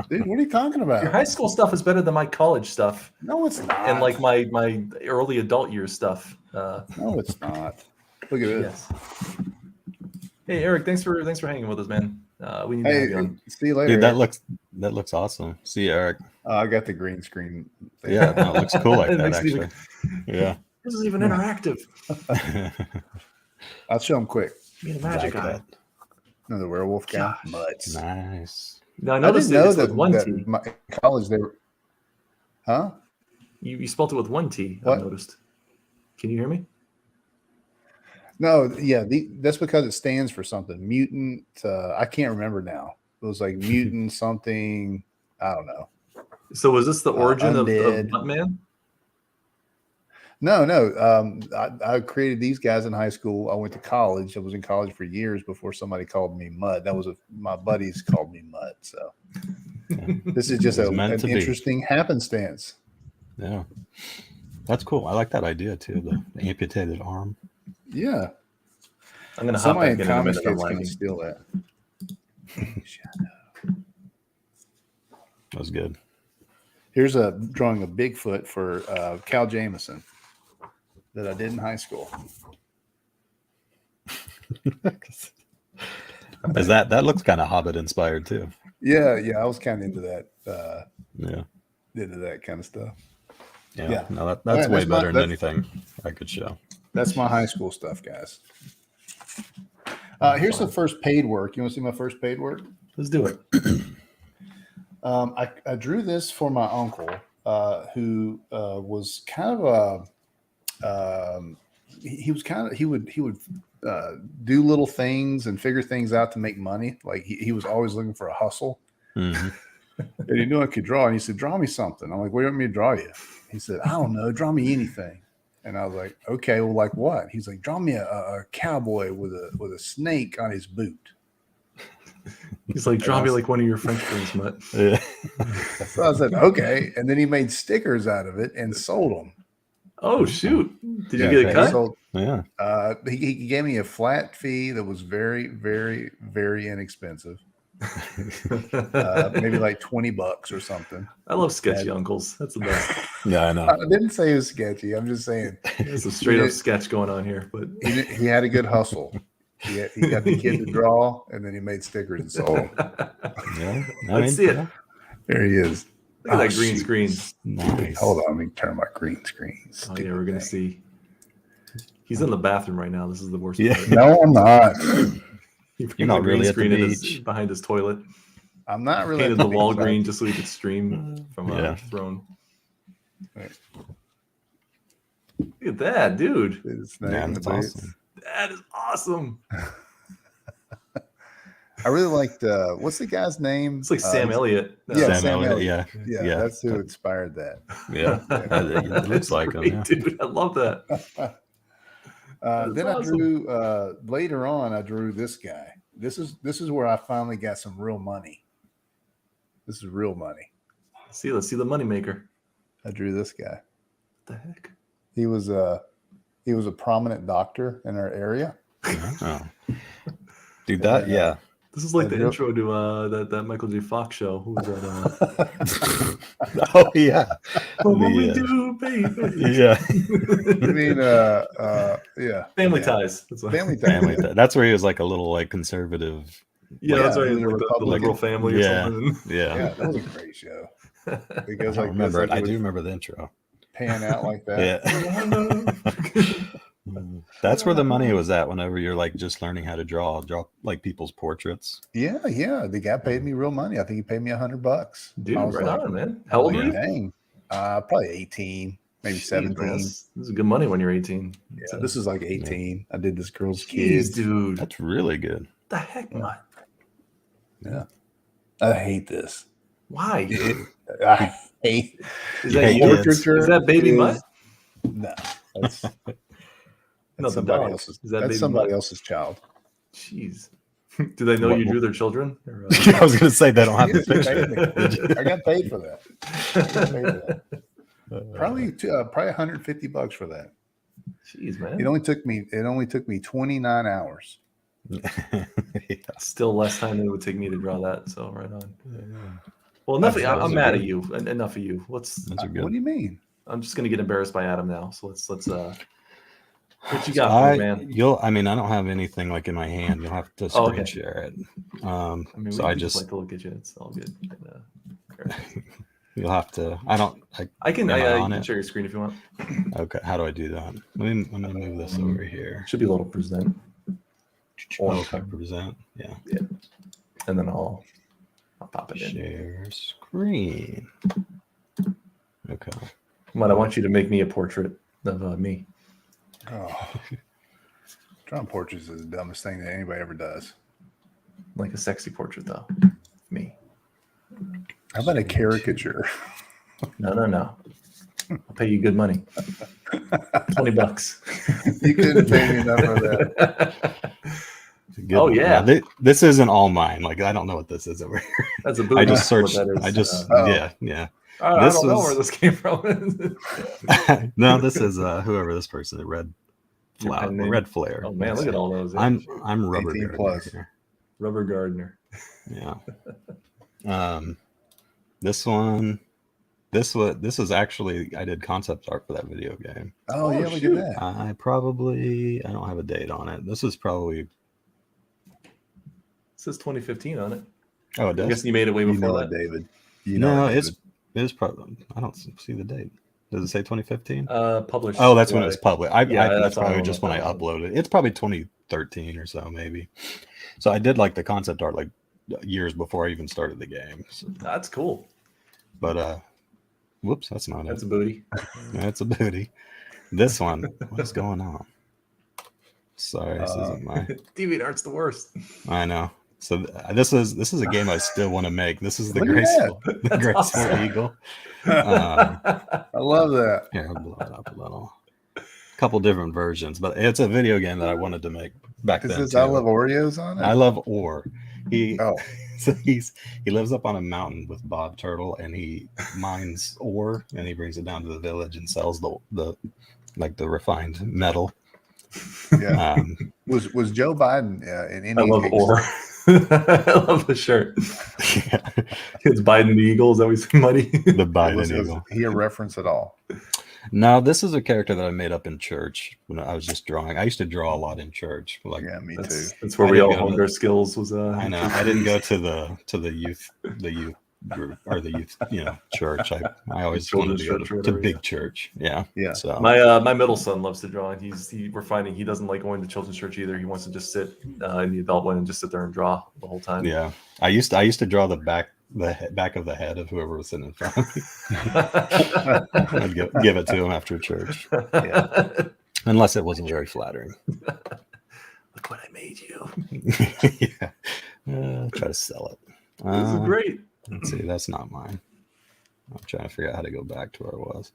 Dude, what are you talking Your about? high school stuff is better than my college stuff No, it's not. and like my early adult years stuff. No, it's not. Look at this. Yes. Hey Eric, thanks for hanging with us, man. We need to have Hey, you on. see you later. Dude, Eric. that looks awesome. See you, Eric. I got the green screen. Thing. Yeah, no, it looks cool like It that makes it actually. even- Yeah. This is even interactive. I'll show them quick. Be a magic Like eye. that. Another werewolf guy. Gosh. Mutts. Nice. Now I I noticed didn't know it's that, with one that T. my in college they were. Huh? You spelled it with one T. I What? noticed. Can you hear me? No, yeah, that's because it stands for something. Mutant. I can't remember now. It was like mutant something. I don't know. So was this the origin of Undead. Buttman? No. I created these guys in high school. I went to college. I was in college for years before somebody called me Mud. That was my buddies called me Mud. So this is just It was an meant to be. interesting happenstance. Yeah. That's cool. I like that idea too. The amputated arm. Yeah. I'm gonna hop Somebody back in in a comics minute. I'm gonna lagging. steal that. That was good. Here's a drawing of Bigfoot for Cal Jameson that I did in high school. Is that looks kind of Hobbit inspired too? Yeah, yeah, I was kind of into that. Yeah. Into that kind of stuff. Yeah. Yeah. No, that's All right, way that's my- better than anything I could show. That's my high school stuff, guys. Here's the first paid work. You want to see my first paid work? Let's do it. I drew this for my uncle, who was kind of he would do little things and figure things out to make money. Like he was always looking for a hustle. Mhm. And he knew I could draw. And he said, "Draw me something." I'm like, "What do you want me to draw you?" He said, "I don't know. Draw me anything." And I was like, "Okay, well, like what?" He's like, "Draw me a cowboy with a snake on his boot." He's like, draw me like one of your French friends, Mutt. Yeah. So I said, "Okay." And then he made stickers out of it and sold them. Oh shoot! Did Yeah, you get a he cut? sold- Yeah. he gave me a flat fee that was very, very, very inexpensive. Maybe like $20 or something. I love sketchy uncles. That's the best. Yeah, I know. I didn't say it was sketchy. I'm just saying There's a straight up sketch going on here, but he had a good hustle. He got the kid to draw, and then he made stickers and sold them. Yeah. Let's see it. yeah. There he is. Look at Oh, that green shoot. screen. Nice. Hold on, let me turn my green screen. Oh Stupid yeah, we're gonna thing. see. He's in the bathroom right now. This is the worst. Yeah. part. No, I'm not. He You're not put the green really at the screen in his- beach. behind his toilet. I'm not really. Painted at the wall beach. green just so he could stream from a Yeah. throne. Right. Look at that, dude. It's not Yeah, in the that's boots. awesome. That is awesome. I really liked. What's the guy's name? It's like Sam Elliott. yeah, Sam Sam Elliott, yeah. Yeah, Yeah. that's who inspired that. Yeah. It looks That's like him. great, Yeah. dude. I love that. That's Then awesome. I drew later on. I drew this guy. This is where I finally got some real money. This is real money. Let's see the moneymaker. I drew this guy. What the heck? He was a prominent doctor in our area. Oh. Dude, that yeah. This is like I the drew- intro to that Michael J. Fox show. Who was that? Oh yeah. What will The, we do, baby? Yeah. I mean, yeah, Family yeah. Ties. That's what, Family Ties. Family. That's where he was like a little like conservative. yeah, that's Yeah, right. he was a Like the Republican. liberal family or Yeah. something. Yeah. Yeah, that was a great show. I Because don't like remember it. this, like, I it do would remember the intro. pan out like that. Yeah. That's where the money was at whenever you're like just learning how to draw like people's portraits. Yeah, yeah. The guy paid me real money. I think he paid me $100. Dude, I was right like, on, man. How old yeah. were you? Dang. Probably 18, maybe Jeez, 17. man, This is good money when you're 18. Yeah, this is like 18. I did this girl's Jeez, kids. dude. What That's really good. the heck, man? Yeah. I hate this. Why? I hate Is You that hate you? kids. portraiture. Is that baby is- Mutt? No. That's, No, that's the somebody dog. else's. Is that That's baby somebody Mutt? else's child. Jeez. Do they know What- you drew their children? Or, I was gonna say they don't have the Yes, they picture. paid me. I got paid for that. I got paid for that. Probably $150 for that. Jeez, man. It only took me 29 hours. Yeah. Still less time than it would take me to draw that. So right on. Well, enough. Those I'm are mad at good. you. Enough of you. Those are What good. do you mean? I'm just gonna get embarrassed by Adam now. So let's what you got, for me, man? I mean, I don't have anything like in my hand. You'll have to Oh, screen okay. share it. I mean, So we I just just like to look at you. It's all good. you'll have to. I can. Am I you on can it? share your screen if you want. Okay, how do I do that? Let me move this over here. Should be a little present, Oh, okay, present. Yeah. and then I'll pop it in. Share screen. Okay. But I want you to make me a portrait of me. Oh. Drawing portraits is the dumbest thing that anybody ever does. Like a sexy portrait, though. Me. How about a caricature? No. I'll pay you good money. $20. You couldn't pay me enough for that. Good. Oh, yeah. This isn't all mine. Like I don't know what this is over here. That's a booty. I just What searched. that is. I just Oh. yeah. I this don't know was- where this came from. No, this is whoever this person. The red Your flower, pen name? red flare. Oh man, look at all those. I'm rubber 18 Gardner plus. here. Rubber Gardener. Yeah. This is actually I did concept art for that video game. Oh, yeah, look shoot. at that. I don't have a date on it. This is probably says 2015 on it. Oh, it I guess does. you made it way You before know that. it, David. You know No, it, it's David. it's probably. I don't see the date. Does it say 2015? Published. Oh, that's when July. it's public. Yeah, I think that's it's probably all just on when I that one. uploaded. It's probably 2013 or so, maybe. So I did like the concept art like years before I even started the game. So, That's cool. but whoops, that's not That's it. a booty. That's a booty. This one, what's going on? Sorry, this isn't my. DeviantArt's the worst. I know. So this is a game I still want to make. This is the Look at graceful, the That's graceful awesome. eagle. I love that. Here, I'll blow it up a little. A couple different versions, but it's a video game that I wanted to make back Is then this too. I Love Oreos on it? I love ore. He Oh, so he lives up on a mountain with Bob Turtle, and he mines ore, and he brings it down to the village and sells the like the refined metal. yeah. Um, Was Joe Biden in any? I love ore. I love the shirt. yeah, It's Biden the Eagle. Is that what we money? the Biden Was Eagle. he a reference at all? No, this is a character that I made up in church when I was just drawing. I used to draw a lot in church. Like, Yeah, me too. That's where I we didn't all go to honed the- our skills. Was I know I didn't go to the youth group or the youth church. I always wanted Children's to go church or to whatever, big yeah. church. Yeah. Yeah. So My middle son loves to draw, and we're finding he doesn't like going to children's church either. He wants to just sit in the adult one and just sit there and draw the whole time. yeah, I used to draw the back of the head of whoever was sitting in front of me. I'd give it to him after church, unless it wasn't very flattering. Look what I made you. yeah. Try to sell it. This is great. Let's see, that's not mine. I'm trying to figure out how to go back to where I was.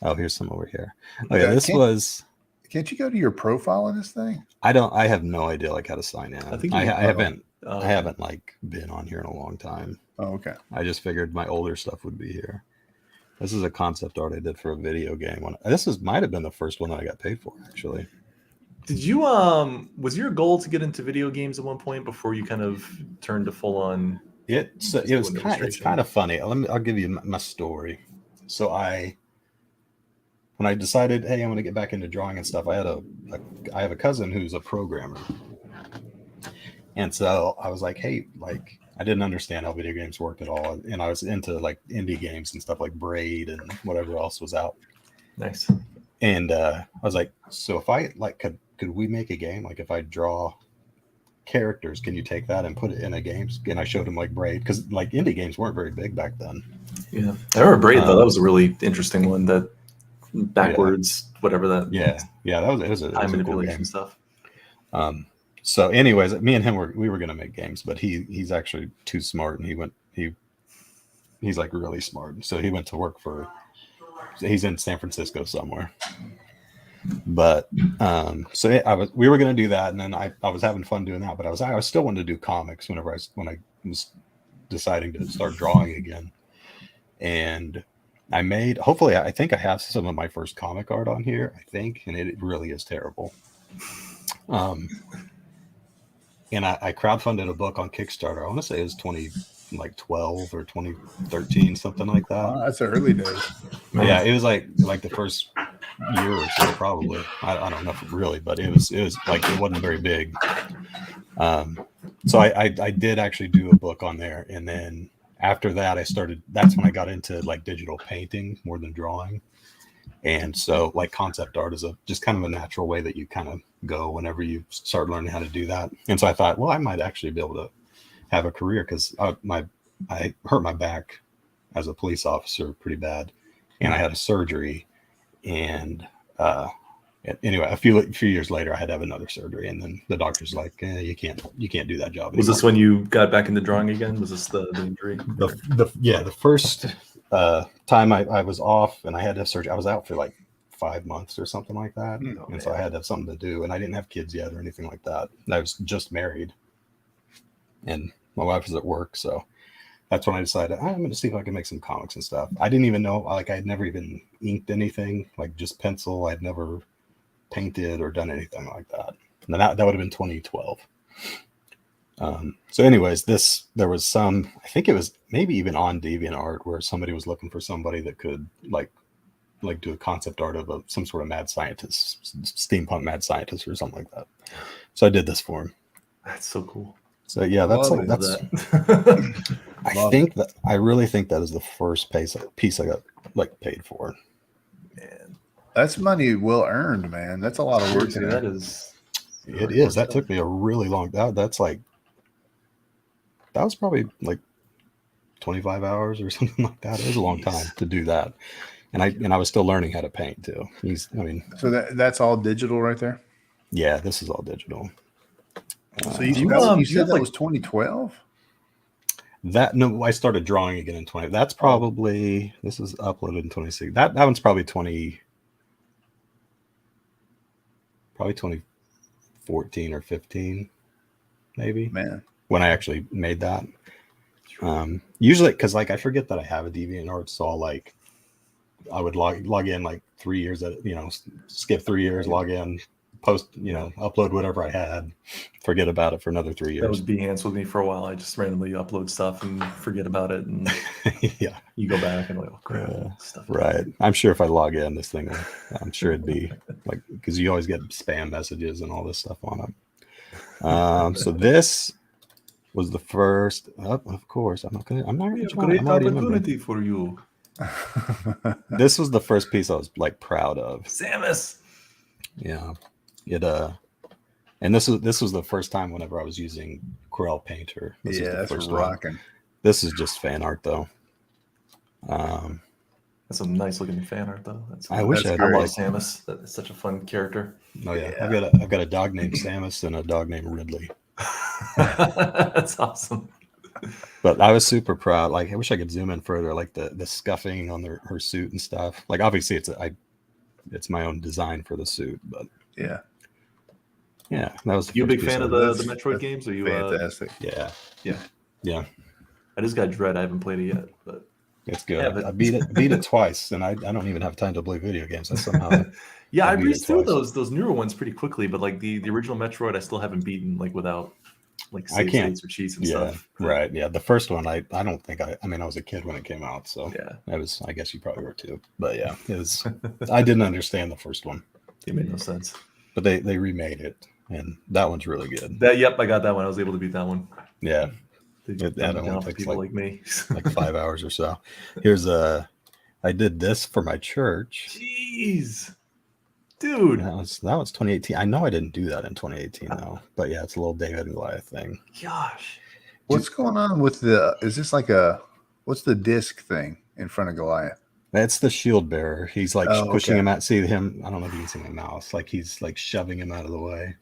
Oh, here's some over here. Oh yeah, Yeah, this was. Can't you go to your profile in this thing? I have no idea like how to sign in. I think I you- haven't Oh, I haven't like been on here in a long time. Oh, okay. I just figured my older stuff would be here. This is a concept art I did for a video game. Might have been the first one that I got paid for, actually. Did you was your goal to get into video games at one point before you kind of turned to full on? It's Administration. kind of funny. I'll give you my story. So when I decided, hey, I'm going to get back into drawing and stuff, I have a cousin who's a programmer. And so I was like, hey, like I didn't understand how video games worked at all. And I was into like indie games and stuff like Braid and whatever else was out. Nice. And I was like, so if I like, could we make a game? Like if I draw characters, can you take that and put it in a game? And I showed him like Braid, because like indie games weren't very big back then. Yeah, I remember Braid though. That was a really interesting one. That backwards, whatever that. Yeah, it was a Time cool manipulation game. stuff. So anyways, me and him we were gonna make games, but he's actually too smart, and he's like really smart. So he went to work he's in San Francisco somewhere. But we were gonna do that, and then I was having fun doing that, but I was still wanting to do comics when I was deciding to start drawing again. And I think I have some of my first comic art on here, I think, and it really is terrible. And I crowdfunded a book on Kickstarter. I want to say it was 2012 or 2013, something like that. Oh, that's the early days. Yeah, it was like the first year or so, probably. I don't know if really, but it was like it wasn't very big. So I did actually do a book on there, and then after that that's when I got into like digital painting more than drawing. And so like concept art is just kind of a natural way that you kind of go whenever you start learning how to do that. And so I thought, well, I might actually be able to have a career, because I hurt my back as a police officer pretty bad, and I had a surgery. And anyway, a few years later, I had to have another surgery, and then the doctor's like, you can't do that job anymore. Was this when you got back into drawing again? Was this the injury? The first time I was off and I had to have surgery, I was out for like 5 months or something like that. So I had to have something to do, and I didn't have kids yet or anything like that. I was just married, and my wife was at work. So that's when I decided I'm going to see if I can make some comics and stuff. I didn't even know, like I'd never even inked anything, like just pencil. I'd never painted or done anything like that. And that would have been 2012. So anyways, there was some, I think it was maybe even on DeviantArt, where somebody was looking for somebody that could like do a concept art of some sort of mad scientist, steampunk mad scientist or something like that. So I did this for him. That's so cool. So yeah, that's Love like it. that's. that. I really think that is the first piece I got like paid for. Man, That's money well earned, man. That's a lot of work. seriously, In that there. is. It is. That took me a really long. That's like. That was probably like 25 hours or something like that. It was a long time to do that, and I was still learning how to paint too. So that's all digital right there. Yeah, this is all digital. So you, do you, you do you said have, that like- was 2012. I started drawing again in 20. That's probably this is uploaded in 26. That one's probably 2014 or 15, maybe Man, when I actually made that. Usually, because like I forget that I have a DeviantArt, so I would log in like 3 years skip 3 years, log in, post, upload whatever I had, forget about it for another 3 That was years. Behance with me for a while. I just randomly upload stuff and forget about it, and Yeah, you go back and like, oh crap, stuff. right. I'm sure if I log in, this thing, I'm sure it'd be like because you always get spam messages and all this stuff on it. So this was the first. Of course, I'm not We have gonna. great I'm already remembering. opportunity for you, This was the first piece I was like proud of. Samus. Yeah, and this was the first time whenever I was using Corel Painter. This was the that's first one. rocking. This is just fan art though. That's some nice looking fan art, though. I wish That's I had I love like. Samus. That's such a fun character. Oh yeah, Yeah. I've got a dog named Samus and a dog named Ridley. That's awesome. But I was super proud. Like I wish I could zoom in further, like the scuffing on her suit and stuff. Like obviously it's my own design for the suit, but Yeah, yeah, that was. The You a first big piece fan I- of the That's- Metroid that's games? Are you? fantastic. Yeah, Yeah. yeah. I just got Dread. I haven't played it yet, but It's good. Yeah, but- I beat it twice, and I don't even have time to play video games. I somehow yeah, I I beat it breezed through twice. those newer ones pretty quickly. But like the original Metroid, I still haven't beaten like without like save can't- states or cheats and yeah, stuff. right. Yeah, the first one I don't think I mean I was a kid when it came out, so Yeah, I guess you probably were too. But yeah, it was. I didn't understand the first one, it made no sense. but they remade it, and that one's really good. Yep, I got that one. I was able to beat that one. Yeah, They That dumbed it one down for takes, people like- like me. like 5 hours or so. I did this for my church. Jeez, dude. That was 2018. I know I didn't do that in 2018 though, but yeah, it's a little David and Goliath thing. Gosh. What's going on with is this like what's the disc thing in front of Goliath? That's the shield bearer. He's like Oh, pushing okay. him out. See him? I don't know if you can see my mouse. Like he's like shoving him out of the way.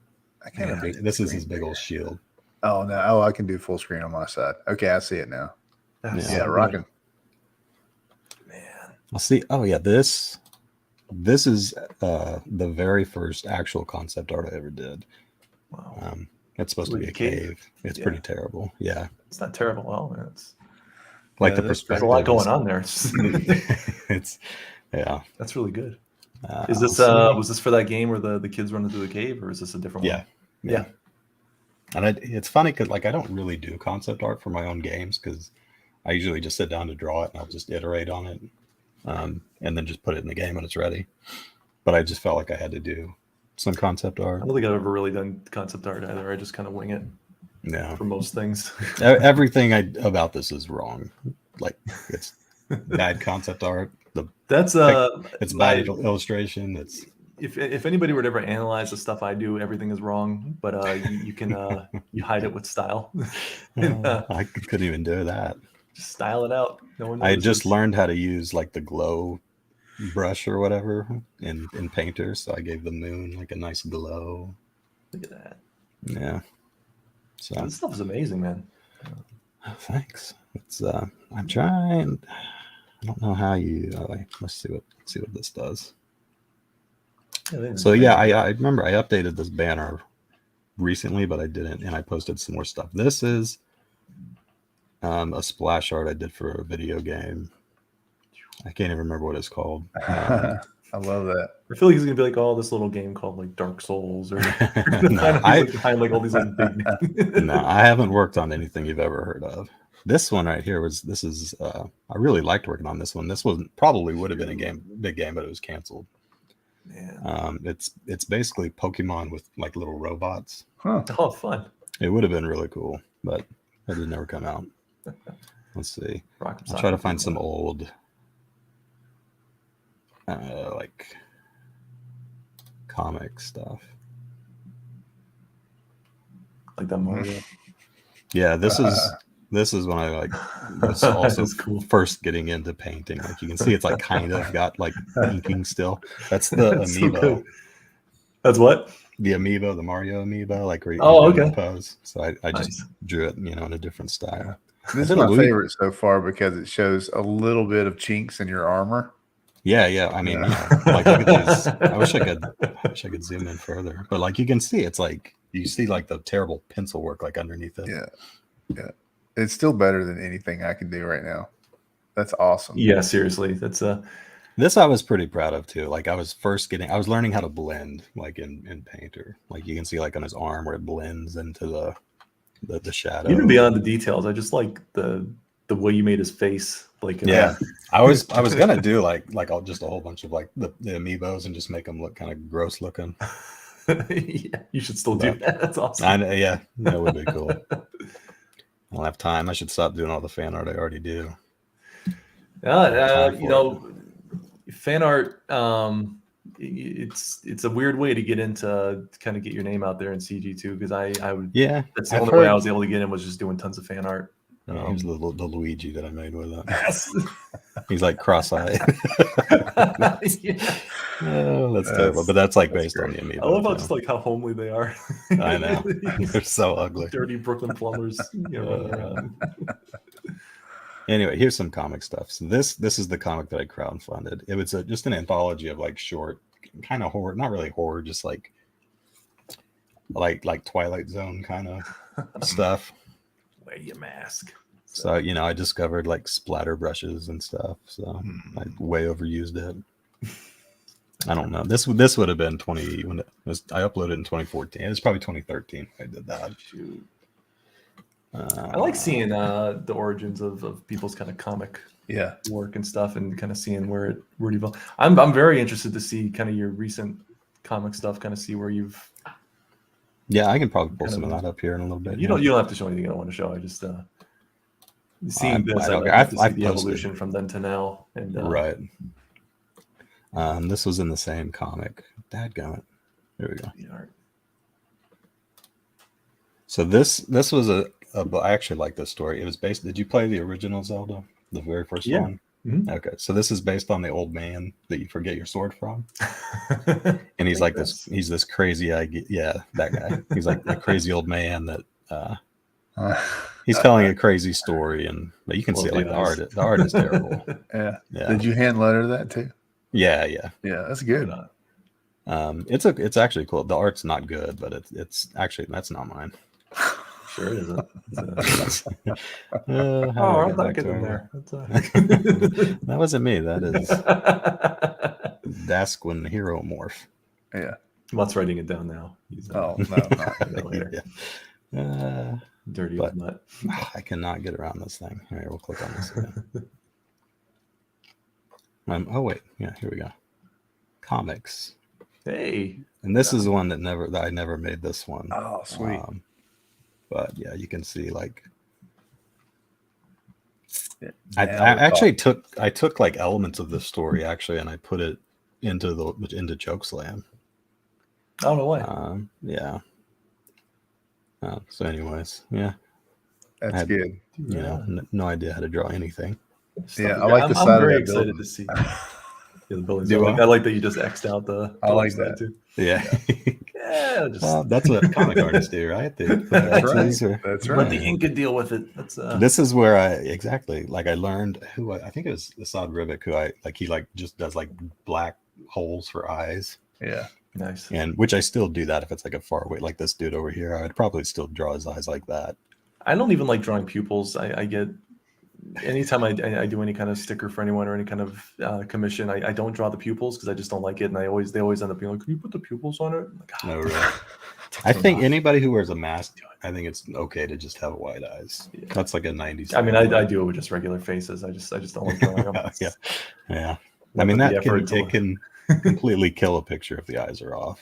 I can't. Yeah, this is his big old shield. Oh no! Oh, I can do full screen on my side. Okay, I see it now. That's Yeah, Yeah, so rocking. good. Man. I'll see. Oh yeah, this is the very first actual concept art I ever did. Wow. It's supposed to be a With the cave? cave. It's Yeah. pretty terrible. Yeah, It's not terrible. Well, man, like Yeah, the there's there's perspective. a lot going is- on there. It's yeah. That's really good. Uh, Is this I'll see. was this for that game where the kids running through the cave, or is this a different Yeah, one? yeah. And it's funny because like I don't really do concept art for my own games because I usually just sit down to draw it and I'll just iterate on it, and then just put it in the game when it's ready. But I just felt like I had to do some concept I art. don't think I've ever really done concept art either. I just kind of wing it Yeah, for most things. everything about this is wrong. Like it's bad concept art. That's It's bad illustration. It's if anybody were to ever analyze the stuff I do, everything is wrong. But you can you hide it with style. And, I couldn't even do that. just style it out. No one. I just notices. learned how to use like the glow brush or whatever in Painter, so I gave the moon like a nice glow. Look at that. Yeah. So This stuff is amazing, man. thanks. It's I'm trying. I don't know how you. Let's see what this does. Yeah, So yeah, I remember I updated this banner recently, but I didn't, and I posted some more stuff. This is a splash art I did for a video game. I can't even remember what it's called. I love that. I feel like he's gonna be like, oh, this little game called like Dark Souls, or No, behind like all these like big names. No, I haven't worked on anything you've ever heard of. This one right here I really liked working on this one. This probably would have been a big game, but it was canceled. Man. It's basically Pokemon with like little robots. Huh. Oh, fun. It would have been really cool. but that did never come out. Let's see. Rock I'll try to find some old, like comic stuff. like that Mario. Yeah, this is when I like was also That's cool. first getting into painting. Like you can see, it's like kind of got like inking still. That's the That's so amiibo. good. That's what? The amiibo, the Mario amiibo, like where you Oh, do the okay. pose. So I just Nice. drew it, in a different style. This is Is it my a Louis- favorite so far because it shows a little bit of chinks in your armor. Yeah. I mean, Yeah. like look at these. I wish I could zoom in further, but like you can see, it's like you see like the terrible pencil work like underneath it. Yeah. It's still better than anything I can do right now. That's awesome. Yeah, seriously. That's This I was pretty proud of too. Like I was learning how to blend like in Painter. Like you can see like on his arm where it blends into the shadow. even beyond the details. I just like the way you made his face. Like Yeah. I was gonna do like just a whole bunch of like the amiibos and just make them look kind of gross looking. yeah, you should still do that. That's awesome. I know, yeah, that would be cool. I don't have time. I should stop doing all the fan art I already do. Yeah, Time for fan art. It's a weird way to get into kind of get your name out there in CG too. Because I would. Yeah, That's the I've only way I heard- was able to get in was just doing tons of fan art. Here's the Luigi that I made with it. He's like cross-eyed. Yeah. Oh, that's terrible. But that's like based on the amiibo. I love how too. just like how homely they are. I know. They're so ugly. Dirty Brooklyn plumbers. Running around. Anyway, here's some comic stuff. So this is the comic that I crowdfunded. It was just an anthology of like short, kind of horror, not really horror, just like Twilight Zone kind of stuff. Wear your mask. So I discovered like splatter brushes and stuff. So I way overused it. I don't know. This would have been 20 when I uploaded in 2014. It's probably 2013. I did that. Shoot. I like seeing the origins of people's kind of comic Yeah. work and stuff, and kind of seeing where it evolved. I'm very interested to see kind of your recent comic stuff, kind of see where you've. Yeah, I can probably pull Kind some of- of that up here in a little bit. You don't have to show anything I don't want to show. I just seeing this. I I don't like care. to see I've the posted. evolution from then to now, and Right. This was in the same comic. Dadgummit. There we go. the art. So this was I actually like this story. It was based. Did you play the original Zelda, the very first Yeah. one? Mhm. Okay, so this is based on the old man that you forget your sword from, and he's like this. He's this crazy. Yeah, that guy. He's like a crazy old man that he's telling a crazy story, but you can see Well, like yeah, the art is terrible. Yeah. Yeah, Did you hand letter that too? yeah. Yeah, that's good. It's actually cool. The art's not good, but it's actually that's not mine. Sure it isn't. How do Oh, I I'm get not back to getting her? there. That wasn't me. That is Dasquin Hero Morph. Yeah. Mutt's writing it down now. He's Oh, no, that no. later. Yeah. Dirty But- old Mutt. I cannot get around this thing. All right, we'll click on this again. Oh wait, yeah, here we go. Comics, Hey, and this is the one that I never made this one. Oh, sweet. But yeah, you can see like Yeah, I it's actually took like elements of this story actually, and I put it into Chokeslam. I don't know why. Yeah. So, anyways, yeah, That's had- good. no idea how to draw anything. Yeah, I like the I'm side of very that excited building. to see. Yeah, the buildings. Do I like that you just X'd out the. I like side that. too. Yeah, Yeah, just well, that's what comic artists do, right? They put That's X's right. or- That's let right. the ink could deal with it. That's This is where I learned I think it was Assad Ribic who he just does like black holes for eyes, Yeah. nice. and which I still do that if it's like a far away, like this dude over here. I would probably still draw his eyes like that. I don't even like drawing pupils. I get anytime I do any kind of sticker for anyone or any kind of commission, I don't draw the pupils because I just don't like it, and they always end up being like, "Can you put the pupils on it?" I'm like, No, really. I think anybody who wears a mask, I think it's okay to just have white eyes. Yeah. That's like a 90s. I mean, I do it with just regular faces. I just don't like drawing them. Yeah. I Not mean, put the that can effort to- it can completely kill a picture if the eyes are off.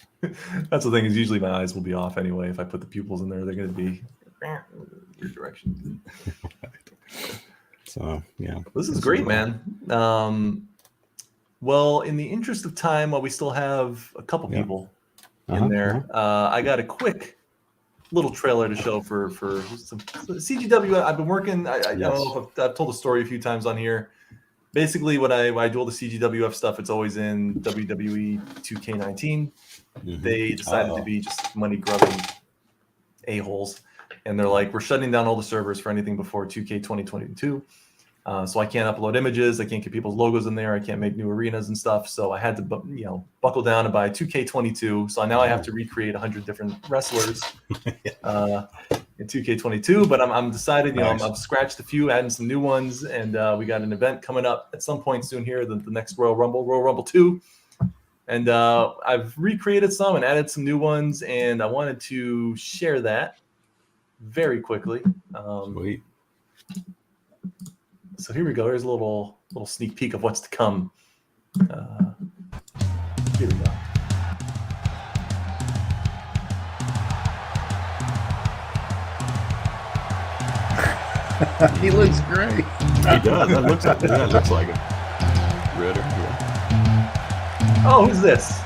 That's the thing is usually my eyes will be off anyway. If I put the pupils in there, they're going to be your direction. So yeah, This is great, man. Well, in the interest of time, while we still have a couple Yeah. people Uh-huh, in there, I got a quick little trailer to show for some CGW. I've been working. I don't know if I've told the story a few times on here. Basically, when I do all the CGWF stuff, it's always in WWE 2K19. Mhm. They decided to be just money grubbing a-holes, and they're like, we're shutting down all the servers for anything before 2K 2022. So I can't upload images, I can't get people's logos in there, I can't make new arenas and stuff. So I had to buckle down and buy 2K22. So now I have to recreate 100 different wrestlers in 2K22. But I'm decided, Nice. I've scratched a few, adding some new ones, and we got an event coming up at some point soon here, the next Royal Rumble 2. And I've recreated some and added some new ones, and I wanted to share that very quickly. Sweet. So here we go. Here's a little sneak peek of what's to come. Here we go. He looks great. He does. That looks like him. Ritter. Yeah. Oh, who's this?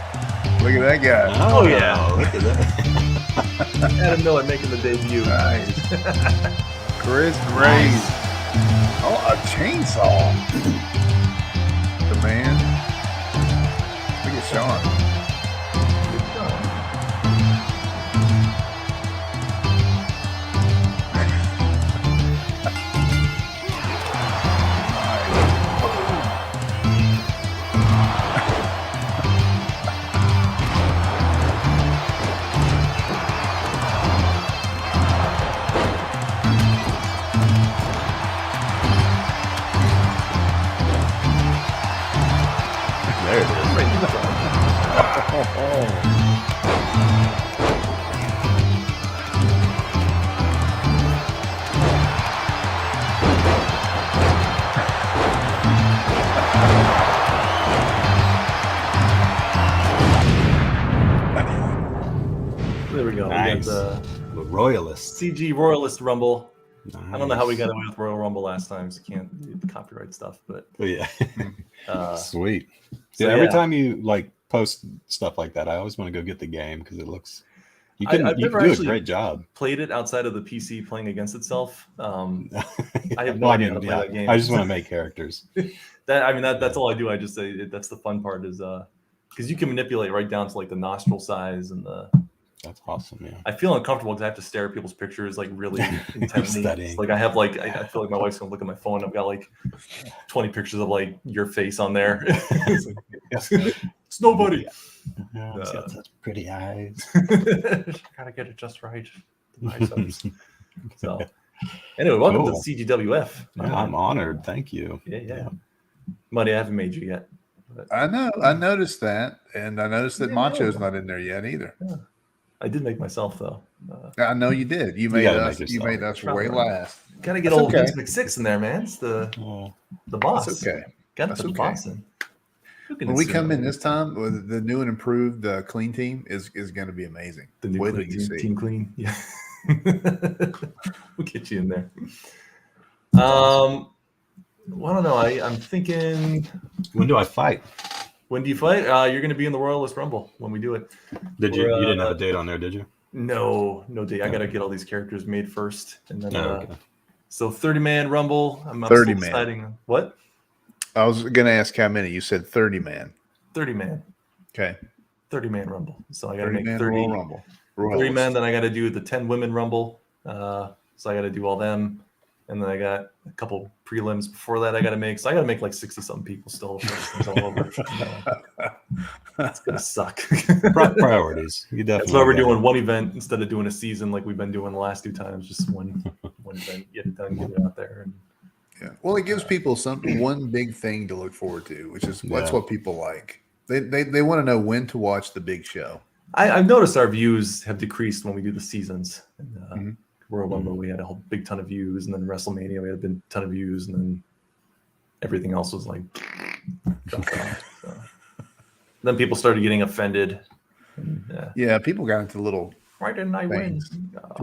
Look at that guy. Oh, yeah. Look at that. Adam Miller making the debut. Nice. Chris Graves. Oh, a chainsaw. The man. Look at Sean. There it is. There we go. Nice. We got The Royalist. the CG Royalist Rumble. Nice. I don't know how we got away with Royal Rumble last time, so can't do the copyright stuff. But Oh, yeah. Sweet. so Yeah, every yeah. time you post stuff like that, I always want to go get the game because it looks. You I've can never do a actually great job. played it outside of the PC playing against itself. I have no Well, idea how to play that game. I just want to make characters. That's all I do. I just say that's the fun part is because you can manipulate right down to like the nostril size and the. That's awesome. Yeah. I feel uncomfortable because I have to stare at people's pictures like really intently. Studying. Like I have I feel like my wife's gonna look at my phone. I've got like 20 pictures of like your face on there. It's like, it's nobody. Yeah, he's got such pretty eyes. Gotta get it just right. The biceps. So anyway, welcome Cool. to the CGWF. Yeah, I'm honored. Thank you. Yeah. Muddy, I haven't made you yet. But I know. I noticed that. And I noticed that Yeah, Macho's no. not in there yet either. I did make myself though. I know you did. You made gotta us. make You yourself. made us Try way to. last. Gotta get That's old okay. Vince McSix in there, man. It's the Oh, boss. That's okay. Got That's the okay. boss in. When we come in this time, with the new and improved clean team is going to be amazing. the new Wait clean till you see. team clean. Yeah. We'll get you in there. Well, I don't know. I'm thinking, when do I fight? when do you fight? You're going to be in the Royalist Rumble when we do it. Did you? We're, You didn't have a date on there, did you? No date. I got to get all these characters made first, and then Oh, okay. so 30-man Rumble. I'm 30 still man. deciding what I was going to ask how many. You said 30 man. 30-man. Okay. 30-man Rumble. So I got to 30 make man 30. Royal Rumble. 30 men, then I got to do the 10 women rumble. So I got to do all them. And then I got a couple prelims before that I got to make. So I got to make like 60 something people still. It's all over. It's going to suck. Priorities. You definitely. That's why we're got it. doing one event instead of doing a season like we've been doing the last 2 times. Just one event, get it done, get it out there. And Yeah. Well, it gives people one big thing to look forward to, which is that's Yeah. what people like. They want to know when to watch the big show. I've noticed our views have decreased when we do the seasons. And, Mhm. Royal Rumble, we had a whole big ton of views, and then WrestleMania, we had a big ton of views, and then everything else was like dropped off. So. Then people started getting offended. And, Yeah, people got into little Why didn't I win? Things.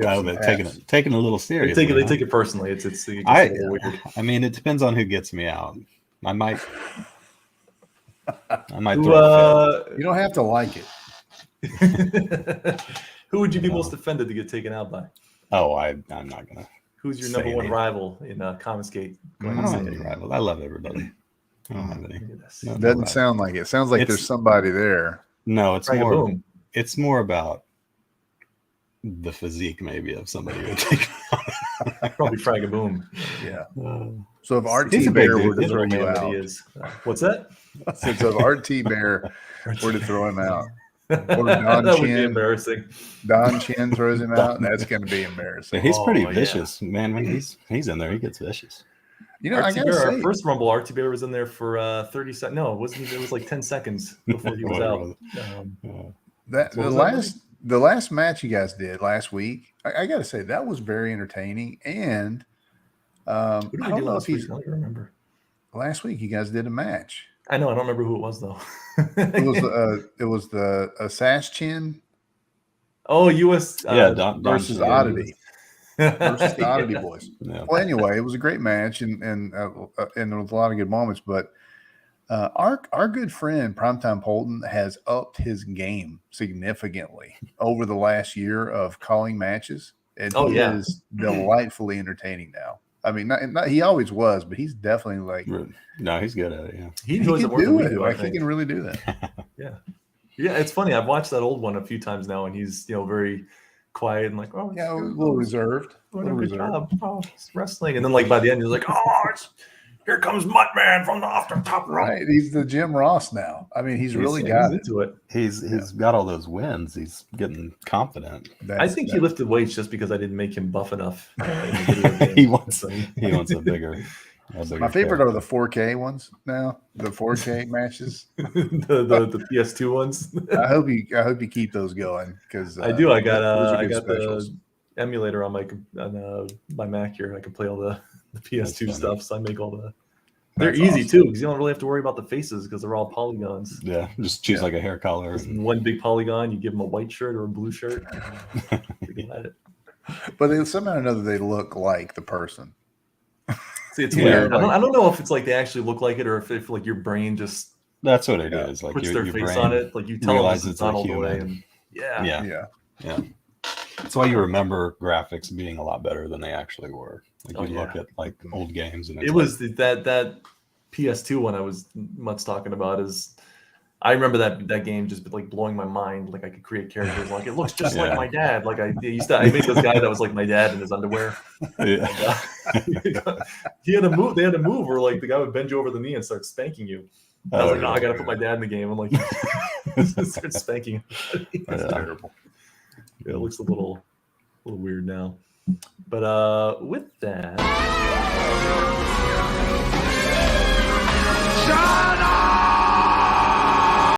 Yeah, some they're pass. taking it a little They serious. take it personally. It gets a I little weird. I mean, it depends on who gets me out. I might Who, throw a fit. You don't have to like it. who would you be No. most offended to get taken out by? Oh, I'm not gonna. Who's your Say number one any. rival in Comiskate? I don't have any rivals. I love everybody. I don't have any. No, Doesn't rivals. sound like it. Sounds like It's- there's somebody there. No, it's Frank more. Boom. It's more about the physique, maybe, of somebody who would take. Probably Fragaboom. Yeah. Uh, So if RT He's a big Bear dude. were to He's a throw Little you man that he out, is. What's that? so if RT Bear were to throw him out, that Don would be Chin. embarrassing. Don Chin throws him out, that's going to be embarrassing. but he's pretty Oh, yeah. vicious, man. When he's in there, he gets vicious. You know, I RT got to Bear, our say, first Rumble, RT Bear was in there for 30 seconds. No, it wasn't. It was like 10 seconds before he was What out. was it? that What the last match you guys did last week, I got to say that was very entertaining. And What I did we don't do know if last week? he's I don't even remember. last week you guys did a match. I know. I don't remember who it was though. It was the Sash Chin oh, US Yeah, Don versus Chin. Oddity versus the Oddity Yeah. Boys. Yeah. Well, anyway, it was a great match, and there was a lot of good moments. But our good friend Primetime Polton has upped his game significantly over the last year of calling matches, and Oh, he yeah. is delightfully entertaining now. I mean, not he always was, but he's definitely like No, he's good at it. Yeah. He he enjoys it can more than do we it. do. I Like he think. can really do that. Yeah, it's funny. I've watched that old one a few times now, and he's very quiet and like, oh, Yeah, a little reserved. A doing a little good reserved. job. Oh, it's wrestling, and then like by the end, he's like, oh, here comes Mutt Man from the off the top rope. Right, he's the Jim Ross now. I mean, he's really Yeah, got he's it. into it. He's got all those wins. He's getting confident. That's, I think he lifted weights just because I didn't make him buff enough. In the video game. He wants So, he wants a bigger. my favorite are the 4K ones now. The 4K matches. the PS2 ones. I hope you keep those going because I do. I got those are I good got specials. the emulator on my Mac here. I can play all the PS2 funny. stuff. So I make all the. They're That's easy awesome. too because you don't really have to worry about the faces because they're all polygons. Yeah, just choose Yeah. like a hair color. Just and- one big polygon. You give them a white shirt or a blue shirt. You can hide it. But they, somehow or another they look like the person. See, it's Yeah, weird. like- I don't know if it's like they actually look like it or if like your brain just That's what it is. Yeah, Like puts your, their your face brain on it. Like you tell them realizes it's it's not a all the way. human. And Yeah, Yeah. that's why you remember graphics being a lot better than they actually were. Like Oh, you look yeah. at like old games and it's it was that PS2 one I was much talking about is I remember that game just like blowing my mind. Like I could create characters like it looks just like Yeah. my dad. Like I made this guy that was like my dad in his underwear. yeah. He had a move. They had a move where like the guy would bend you over the knee and start spanking you. I was like, no, I gotta put my dad in the game. I'm like, start spanking. It's Yeah. terrible. Yeah, it looks a little weird now. But with that.